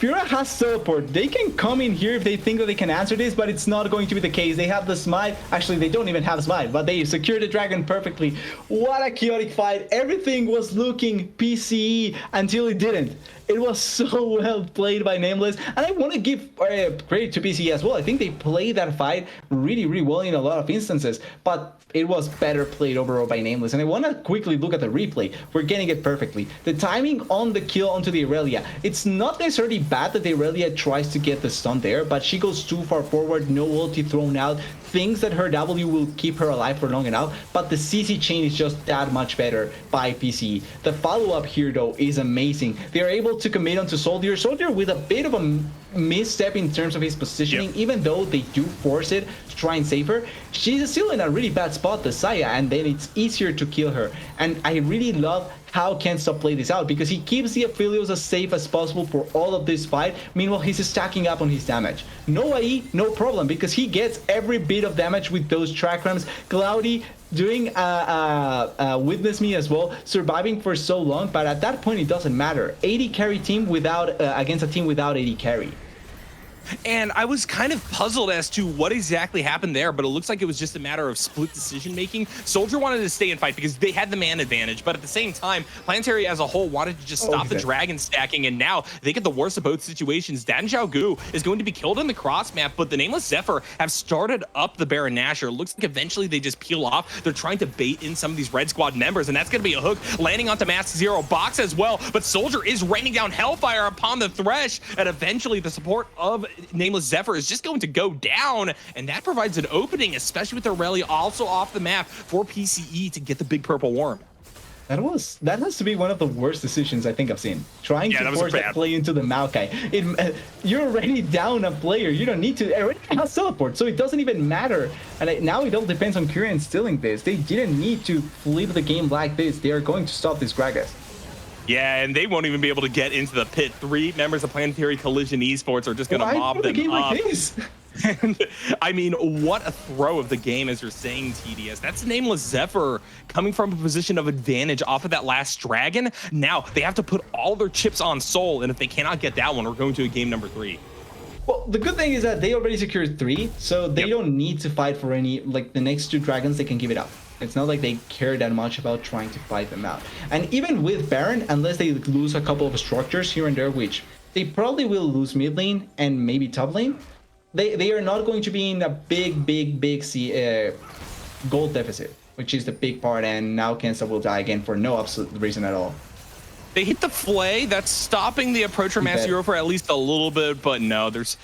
Fura has teleport. They can come in here if they think that they can answer this, but it's not going to be the case. They have the smite. Actually, they don't even have smite, but they secure the dragon perfectly. What a chaotic fight. Everything was looking PCE until it didn't. It was so well played by Nameless, and I want to give credit to PCE as well. I think they played that fight really, really well in a lot of instances, but it was better played overall by Nameless. And I want to quickly look at the replay. We're getting it perfectly. The timing on the kill onto the Irelia, it's not necessarily bad that the Irelia tries to get the stun there, but she goes too far forward, no ulti thrown out, thinks that her W will keep her alive for long enough, but the CC chain is just that much better by PCE. The follow-up here, though, is amazing. They are able to commit onto Soldier. Soldier with a bit of a misstep in terms of his positioning, even though they do force it to try and save her. She's still in a really bad spot, the Saya, and then it's easier to kill her. And I really love how Kenstop play this out, because he keeps the Aphelios as safe as possible for all of this fight. Meanwhile, he's stacking up on his damage. No AE, no problem, because he gets every bit of damage with those trakrams. Cloudy doing Witness Me as well, surviving for so long, but at that point it doesn't matter. 80 carry team without against a team without 80 carry. And I was kind of puzzled as to what exactly happened there, but it looks like it was just a matter of split decision making. Soldier wanted to stay and fight because they had the man advantage, but at the same time, Planetary as a whole wanted to just stop the dragon stacking, and now they get the worst of both situations. Dan Xiaogu is going to be killed in the cross map, but the Nameless Zephyr have started up the Baron Nashor. It looks like eventually they just peel off. They're trying to bait in some of these Red Squad members, and that's going to be a hook landing onto Mask Zero box as well, but Soldier is raining down Hellfire upon the Thresh, and eventually the support of Nameless Zephyr is just going to go down, and that provides an opening, especially with Aurelia also off the map for PCE to get the big purple worm. That has to be one of the worst decisions I think I've seen. Trying to force that play into the Maokai. You're already down a player. You don't need to. Already has teleport, so it doesn't even matter. And now it all depends on Kyrian stealing this. They didn't need to flip the game like this. They are going to stop this Gragas. Yeah, and they won't even be able to get into the pit. 3 members of Planetary Collision Esports are just going to mob them up. Like this? And, I mean, what a throw of the game, as you're saying, TDS. That's Nameless Zephyr coming from a position of advantage off of that last dragon. Now they have to put all their chips on Soul, and if they cannot get that one, we're going to a game number 3. Well, the good thing is that they already secured 3, so they don't need to fight for any, like the next 2 dragons, they can give it up. It's not like they care that much about trying to fight them out. And even with Baron, unless they lose a couple of structures here and there, which they probably will lose mid lane and maybe top lane, they are not going to be in a big gold deficit, which is the big part, and now Kensa will die again for no absolute reason at all. They hit the flay. That's stopping the approach from Mask Zero for at least a little bit, but no, there's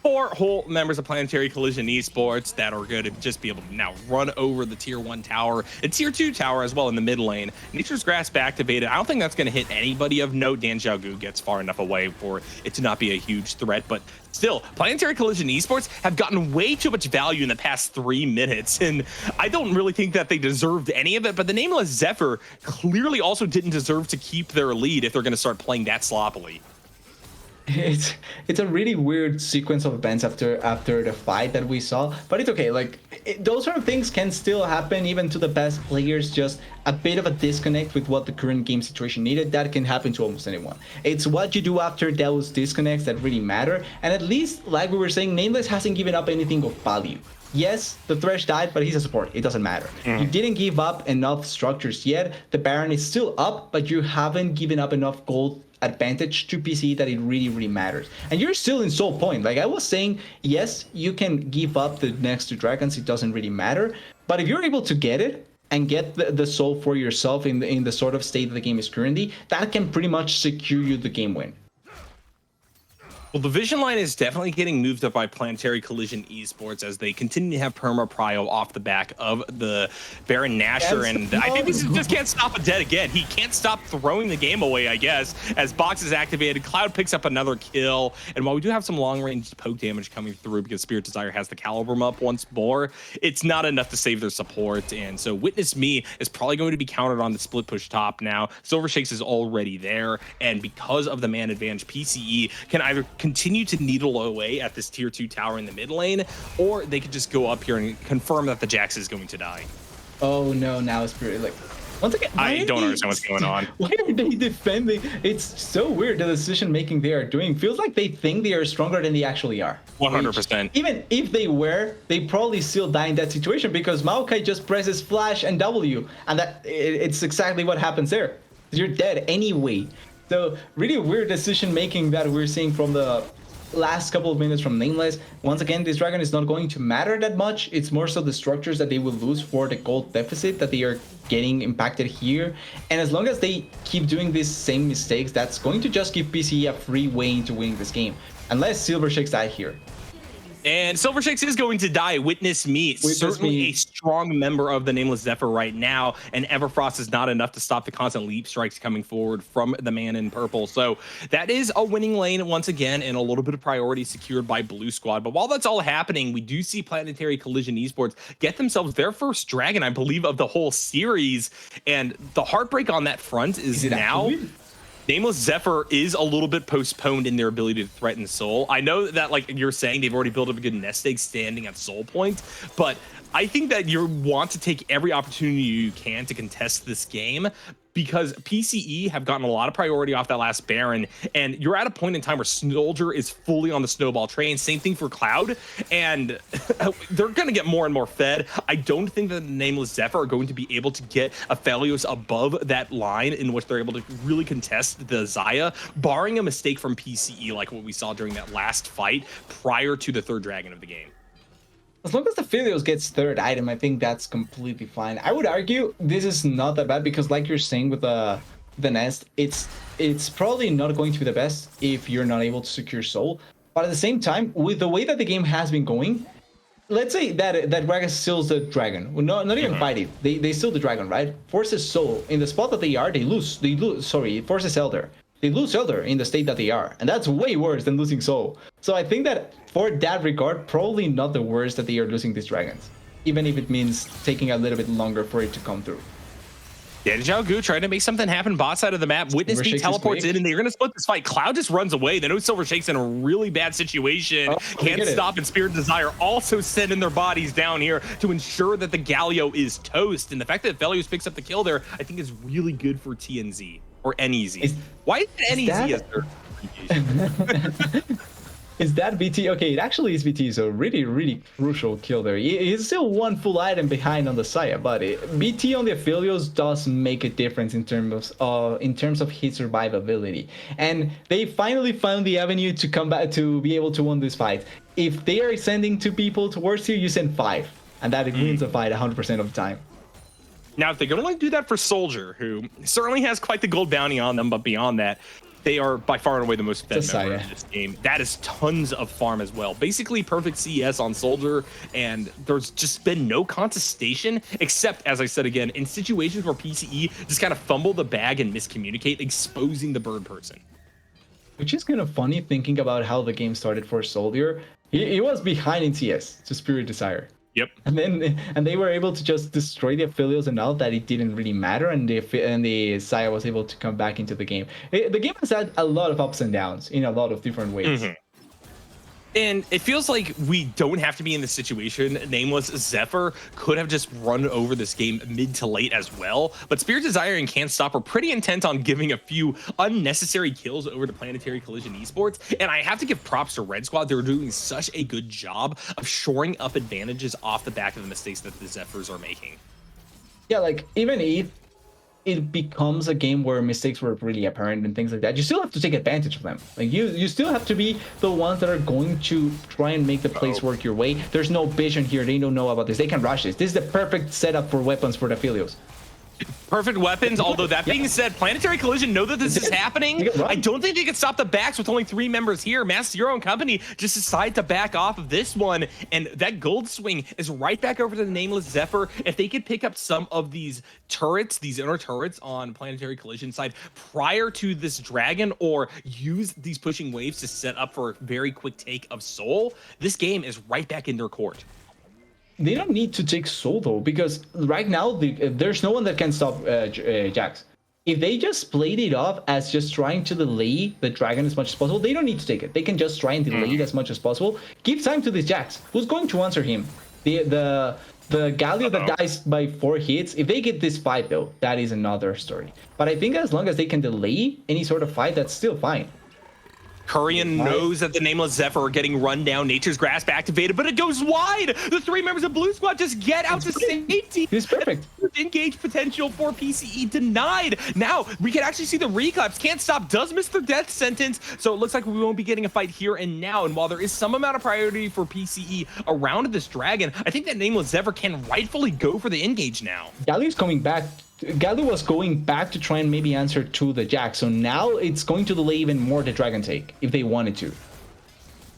4 whole members of Planetary Collision Esports that are going to just be able to now run over the tier 1 tower and tier 2 tower as well in the mid lane. Nature's Grasp activated. I don't think that's going to hit anybody of note. Dan Xiaogu gets far enough away for it to not be a huge threat, but still, Planetary Collision Esports have gotten way too much value in the past 3 minutes, and I don't really think that they deserved any of it, but the Nameless Zephyr clearly also didn't deserve to keep their lead if they're going to start playing that sloppily. It's a really weird sequence of events after the fight that we saw, but it's okay. Like those sort of things can still happen even to the best players. Just a bit of a disconnect with what the current game situation needed. That can happen to almost anyone. It's what you do after those disconnects that really matter. And at least, like we were saying, Nameless hasn't given up anything of value. Yes, the Thresh died, but he's a support. It doesn't matter. You didn't give up enough structures yet. The Baron is still up, but you haven't given up enough gold advantage to PC that it really matters. And you're still in soul point. Like I was saying, yes, you can give up the next 2 dragons. It doesn't really matter. But if you're able to get it and get the soul for yourself in the sort of state that the game is currently, that can pretty much secure you the game win. Well, the vision line is definitely getting moved up by Planetary Collision Esports as they continue to have perma prio off the back of the Baron Nashor, and I think this just can't stop a dead again. He can't stop throwing the game away, I guess, as Box is activated. Cloud picks up another kill, and while we do have some long-range poke damage coming through because Spirit Desire has the Calibrum up once more, it's not enough to save their support, and so Witness Me is probably going to be countered on the split push top now. Silver Shakes is already there, and because of the man advantage, PCE can either continue to needle away at this tier 2 tower in the mid lane, or they could just go up here and confirm that the Jax is going to die. Oh no, now Spirit, like Once again, I don't understand what's going on. Why are they defending? It's so weird, the decision making they are doing. Feels like they think they are stronger than they actually are. 100%. Even if they were, they probably still die in that situation because Maokai just presses flash and W, and it's exactly what happens there. You're dead anyway. So really weird decision making that we're seeing from the last couple of minutes from Nameless. Once again, this dragon is not going to matter that much. It's more so the structures that they will lose for the gold deficit that they are getting impacted here. And as long as they keep doing these same mistakes, that's going to just give PCE a free way into winning this game. Unless Silver Shakes die here. And Silver Shakes is going to die. Witness me. Certainly a strong member of the Nameless Zephyr right now. And Everfrost is not enough to stop the constant leap strikes coming forward from the man in purple. So that is a winning lane once again, and a little bit of priority secured by Blue Squad. But while that's all happening, we do see Planetary Collision Esports get themselves their first dragon, I believe, of the whole series. And the heartbreak on that front is now... Nameless Zephyr is a little bit postponed in their ability to threaten Soul. I know that, like you're saying, they've already built up a good nest egg standing at Soul Point, but I think that you want to take every opportunity you can to contest this game, because PCE have gotten a lot of priority off that last Baron, and you're at a point in time where Soldier is fully on the snowball train. Same thing for Cloud, and they're going to get more and more fed. I don't think that the Nameless Zephyr are going to be able to get Aphelios above that line in which they're able to really contest the Xayah, barring a mistake from PCE like what we saw during that last fight prior to the third dragon of the game. As long as the Aphelios gets third item, I think that's completely fine. I would argue this is not that bad because, like you're saying with the nest, it's probably not going to be the best if you're not able to secure Soul. But at the same time, with the way that the game has been going, let's say that Gragas steals the dragon. Well, not even fighting. They steal the dragon, right? Forces Soul in the spot that they are. They lose. Sorry, it forces Elder. They lose Elder in the state that they are, and that's way worse than losing Soul. So I think that for that regard, probably not the worst that they are losing these dragons, even if it means taking a little bit longer for it to come through. Yeah, Zhao Gu trying to make something happen bot side of the map. Witness me teleports in, and they're going to split this fight. Cloud just runs away. They know Silver Shake's in a really bad situation. Can't stop, and Spirit Desire also sending their bodies down here to ensure that the Galio is toast. And the fact that Aphelios picks up the kill there, I think is really good for TNZ. Or NEZ. Why is it NEZ as their abbreviation? Is that BT? Okay, it actually is BT, so really crucial kill there. He's still one full item behind on the Xayah, but BT on the Aphelios does make a difference in terms of his survivability. And they finally found the avenue to come back to be able to win this fight. If they are sending 2 people towards you, you send 5, and that wins the fight 100% of the time. Now, if they can only do that for Soldier, who certainly has quite the gold bounty on them, but beyond that, they are by far and away the most fed member of this game. That is tons of farm as well. Basically perfect CS on Soldier, and there's just been no contestation, except, as I said again, in situations where PCE just kind of fumble the bag and miscommunicate, exposing the bird person. Which is kind of funny thinking about how the game started for Soldier. He was behind in CS to Spirit Desire. Yep. And they were able to just destroy the Aphelios enough that it didn't really matter, and the Xayah was able to come back into the game. The game has had a lot of ups and downs in a lot of different ways. And it feels like we don't have to be in this situation. Nameless Zephyr could have just run over this game mid to late as well. But Spirit Desire and Can't Stop are pretty intent on giving a few unnecessary kills over to Planetary Collision Esports. And I have to give props to Red Squad. They're doing such a good job of shoring up advantages off the back of the mistakes that the Zephyrs are making. Yeah, like even if it becomes a game where mistakes were really apparent and things like that, you still have to take advantage of them. Like you still have to be the ones that are going to try and make the plays work your way. There's no vision here. They don't know about this. They can rush this. This is the perfect setup for weapons for the Aphelios. Perfect weapons, although that being said, Planetary Collision know that this is happening. I don't think they can stop the backs with only 3 members here. Mass Zero and company just decide to back off of this one, and that gold swing is right back over to the Nameless Zephyr. If they could pick up some of these turrets, these inner turrets on Planetary Collision side prior to this dragon, or use these pushing waves to set up for a very quick take of Soul, this game is right back in their court. They don't need to take Soul though, because right now there's no one that can stop Jax. If they just played it off as just trying to delay the dragon as much as possible, they don't need to take it. They can just try and delay it as much as possible. Give time to this Jax. Who's going to answer him? The The Galio that dies by 4 hits, if they get this fight though, that is another story. But I think as long as they can delay any sort of fight, that's still fine. Kurian knows that the Nameless Zephyr are getting run down. Nature's Grasp activated, but it goes wide. The 3 members of Blue Squad just get out to safety. It's perfect. Engage potential for PCE denied. Now we can actually see the reclaps. Can't Stop does miss the death sentence, so it looks like we won't be getting a fight here and now. And while there is some amount of priority for PCE around this dragon, I think that Nameless Zephyr can rightfully go for the engage now. Galio's coming back. Galio was going back to try and maybe answer to the Jack, so now it's going to delay even more the Dragon take if they wanted to.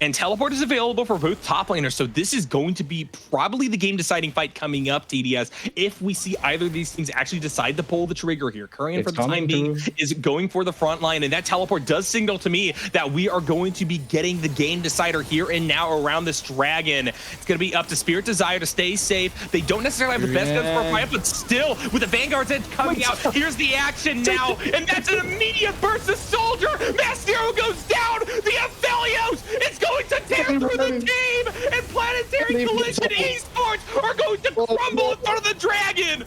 And teleport is available for both top laners, so this is going to be probably the game-deciding fight coming up, TDS, if we see either of these teams actually decide to pull the trigger here. Kurian, for the time being, is going for the front line, and that teleport does signal to me that we are going to be getting the game decider here and now around this dragon. It's going to be up to Spirit Desire to stay safe. They don't necessarily have the best guns for a fight, but still, with the Vanguard's Edge coming out, here's the action now, and that's an immediate burst of Soldier. Mass Zero goes down. The Aphelios is going to tear through the team, and Planetary Collision Esports are going to crumble in front of the dragon.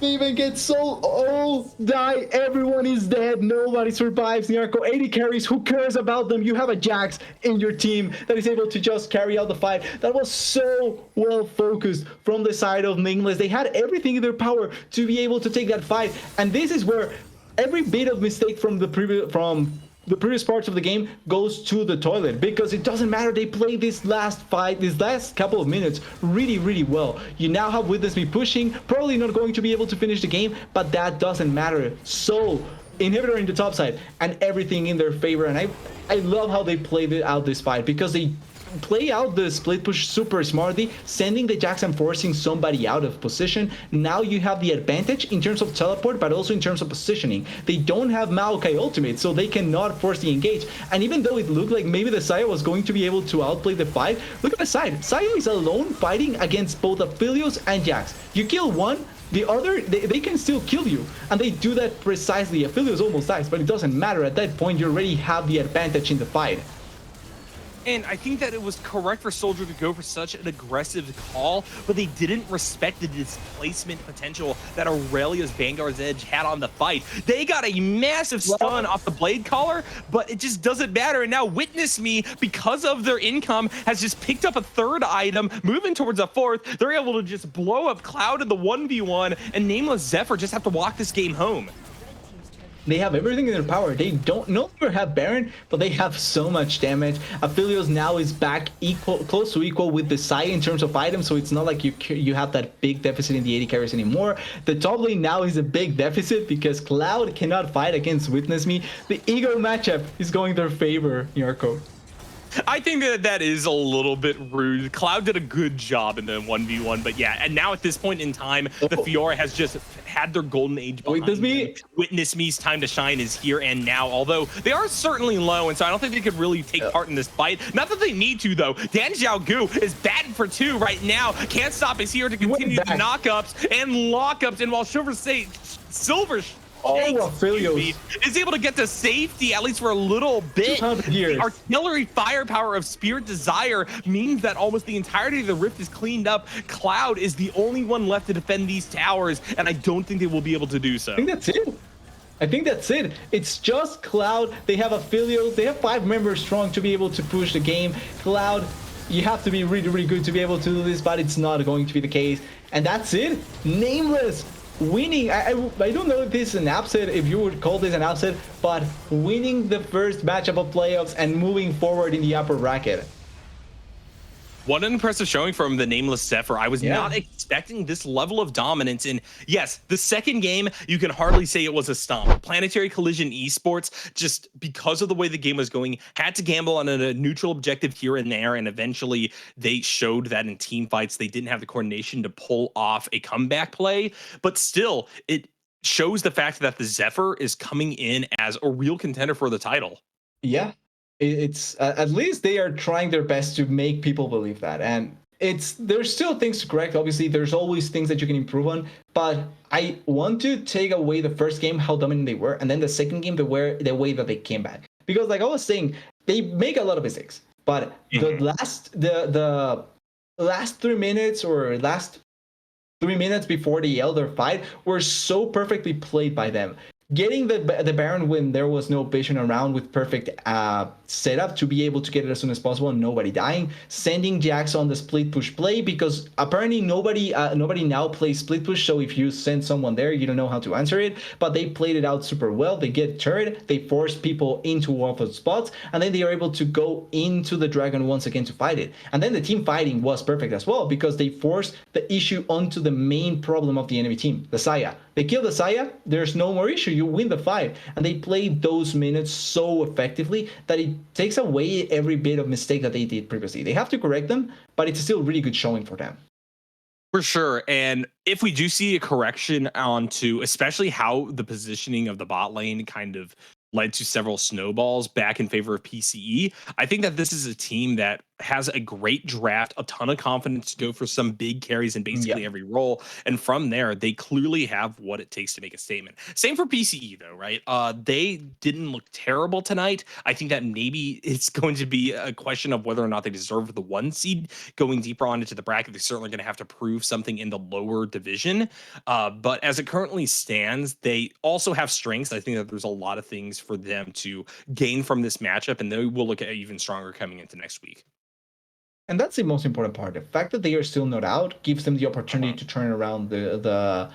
They even get so all die. Everyone is dead. Nobody survives. Nyarko 80 carries. Who cares about them? You have a Jax in your team that is able to just carry out the fight. That was so well focused from the side of Nameless. They had everything in their power to be able to take that fight, and this is where every bit of mistake from the previous parts of the game goes to the toilet, because it doesn't matter. They play this last fight, this last couple of minutes really well. You now have Witness Me pushing, probably not going to be able to finish the game, but that doesn't matter. So inhibitor in the top side and everything in their favor, and I love how they played out this fight, because they play out the split push super smartly, sending the Jax and forcing somebody out of position. Now you have the advantage in terms of teleport, but also in terms of positioning. They don't have Maokai ultimate, so they cannot force the engage. And even though it looked like maybe the Saya was going to be able to outplay the fight, look at the side. Saya is alone fighting against both Aphelios and Jax. You kill one, the other, they can still kill you, and they do that precisely. Aphelios almost dies, but it doesn't matter. At that point, you already have the advantage in the fight. And I think that it was correct for Soldier to go for such an aggressive call, but they didn't respect the displacement potential that Aurelia's Vanguard's Edge had on the fight. They got a massive stun off the Blade Caller, but it just doesn't matter. And now Witness Me, because of their income, has just picked up a 3rd item, moving towards a 4th. They're able to just blow up Cloud in the 1v1, and Nameless Zephyr just have to walk this game home. They have everything in their power. They don't no longer have Baron, but they have so much damage. Aphelios now is back close to equal with the Sai in terms of items, so it's not like you have that big deficit in the 80 carries anymore. The top lane now is a big deficit because Cloud cannot fight against Witness Me. The ego matchup is going their favor, Nyarko. I think that is a little bit rude. Cloud did a good job in the 1v1, but yeah, and now at this point in time, the Fiora has just had their golden age behind them. Witness Me's time to shine is here and now, although they are certainly low, and so I don't think they could really take part in this fight. Not that they need to, though. Dan Xiaogu is batting for 2 right now. Can't Stop is here to continue the knockups and lockups, and while Silver Aphelios is able to get to safety, at least for a little bit. The artillery firepower of Spirit Desire means that almost the entirety of the rift is cleaned up. Cloud is the only one left to defend these towers, and I don't think they will be able to do so. I think that's it. It's just Cloud. They have Aphelios. They have 5 members strong to be able to push the game. Cloud, you have to be really good to be able to do this, but it's not going to be the case. And that's it. Nameless winning. I don't know if this is an upset, if you would call this an upset, but winning the first matchup of playoffs and moving forward in the upper bracket. What an impressive showing from the Nameless Zephyr. I was not expecting this level of dominance. And yes, the second game, you can hardly say it was a stomp. Planetary Collision Esports, just because of the way the game was going, had to gamble on a neutral objective here and there. And eventually they showed that in team fights, they didn't have the coordination to pull off a comeback play. But still, it shows the fact that the Zephyr is coming in as a real contender for the title. Yeah. It's at least they are trying their best to make people believe that, and there's still things to correct. Obviously, there's always things that you can improve on, but I want to take away the first game how dominant they were, and then the second game the way that they came back, because like I was saying, they make a lot of mistakes, but the last 3 minutes or last 3 minutes before the Elder fight were so perfectly played by them. Getting the Baron when there was no vision around with perfect setup to be able to get it as soon as possible and nobody dying. Sending Jax on the split push play because apparently nobody now plays split push. So if you send someone there, you don't know how to answer it. But they played it out super well. They get turret, they force people into one of the spots, and then they are able to go into the dragon once again to fight it. And then the team fighting was perfect as well because they forced the issue onto the main problem of the enemy team, the Saya. They kill the Saya, there's no more issue. You win the fight. And they played those minutes so effectively that it takes away every bit of mistake that they did previously. They have to correct them, but it's still really good showing for them. For sure. And if we do see a correction onto especially how the positioning of the bot lane kind of led to several snowballs back in favor of PCE, I think that this is a team that has a great draft, a ton of confidence to go for some big carries in basically Yeah. every role. And from there, they clearly have what it takes to make a statement. Same for PCE though, right? They didn't look terrible tonight. I think that maybe it's going to be a question of whether or not they deserve the 1 seed going deeper on into the bracket. They're certainly going to have to prove something in the lower division. But as it currently stands, they also have strengths. I think that there's a lot of things for them to gain from this matchup, and they will look at even stronger coming into next week. And that's the most important part. The fact that they are still not out gives them the opportunity to turn around the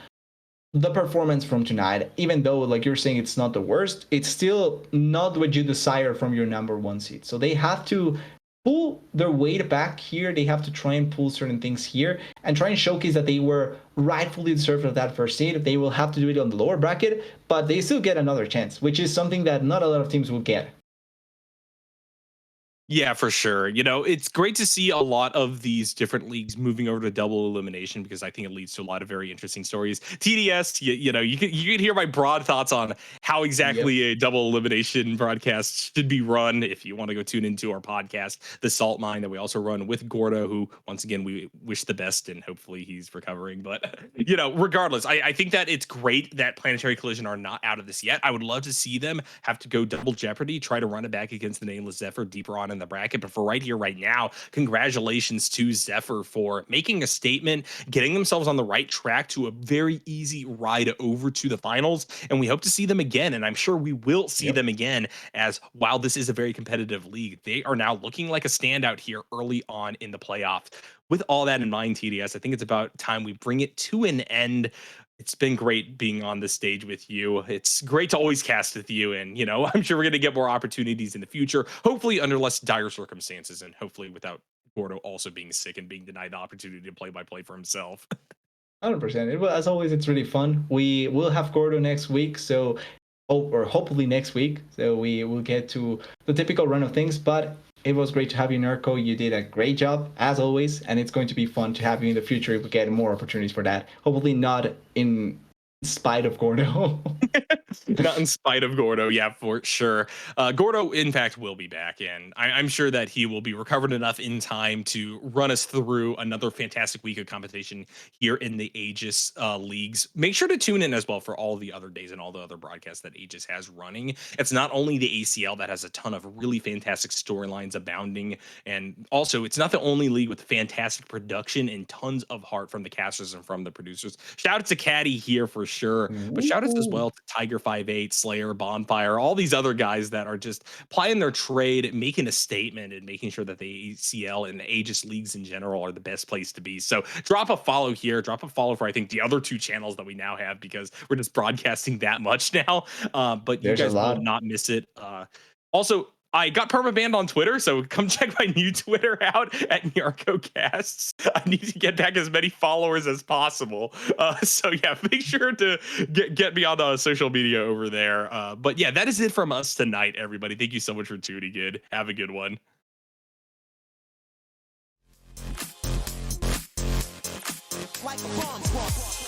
performance from tonight. Even though, like you're saying, it's not the worst, it's still not what you desire from your number 1 seed. So they have to pull their weight back here. They have to try and pull certain things here and try and showcase that they were rightfully deserved of that first seed. They will have to do it on the lower bracket, but they still get another chance, which is something that not a lot of teams will get. Yeah, for sure. You know, it's great to see a lot of these different leagues moving over to double elimination because I think it leads to a lot of very interesting stories. TDS, you know, you can hear my broad thoughts on how Yep. exactly a double elimination broadcast should be run. If you want to go tune into our podcast, The Salt Mine, that we also run with Gordo, who once again we wish the best and hopefully he's recovering. But you know, regardless, I think that it's great that Planetary Collision are not out of this yet. I would love to see them have to go double jeopardy, try to run it back against the Nameless Zephyr deeper on in the bracket. But for right here, right now, congratulations to Zephyr for making a statement, getting themselves on the right track to a very easy ride over to the finals. And we hope to see them again. And I'm sure we will see Yep. them again, as while this is a very competitive league, they are now looking like a standout here early on in the playoffs. With all that in mind, TDS, I think it's about time we bring it to an end. It's been great being on this stage with you. It's great to always cast with you. And, you know, I'm sure we're going to get more opportunities in the future, hopefully under less dire circumstances and hopefully without Gordo also being sick and being denied the opportunity to play by play for himself. 100%. Well, as always, it's really fun. We will have Gordo next week, so or hopefully next week. So we will get to the typical run of things. But it was great to have you, Nerko. You did a great job as always, and it's going to be fun to have you in the future if we get more opportunities for that. Hopefully not in spite of Gordo. Not in spite of Gordo, yeah, for sure. Gordo, in fact, will be back, and I'm sure that he will be recovered enough in time to run us through another fantastic week of competition here in the Aegis leagues. Make sure to tune in as well for all the other days and all the other broadcasts that Aegis has running. It's not only the ACL that has a ton of really fantastic storylines abounding, and also it's not the only league with fantastic production and tons of heart from the casters and from the producers. Shout out to Caddy here for sure, but shout outs as Ooh. well to Tiger58, Slayer, Bonfire, all these other guys that are just plying their trade, making a statement, and making sure that the ACL and the Aegis leagues in general are the best place to be. So drop a follow here, drop a follow for I think the other 2 channels that we now have because we're just broadcasting that much now. But you There's a guys will lot. not miss it. Also, I got permabanned on Twitter, so come check my new Twitter out at NarcoCasts. I need to get back as many followers as possible. So yeah, make sure to get me on the social media over there. But yeah, that is it from us tonight, everybody. Thank you so much for tuning in. Have a good one. Like a bomb squad.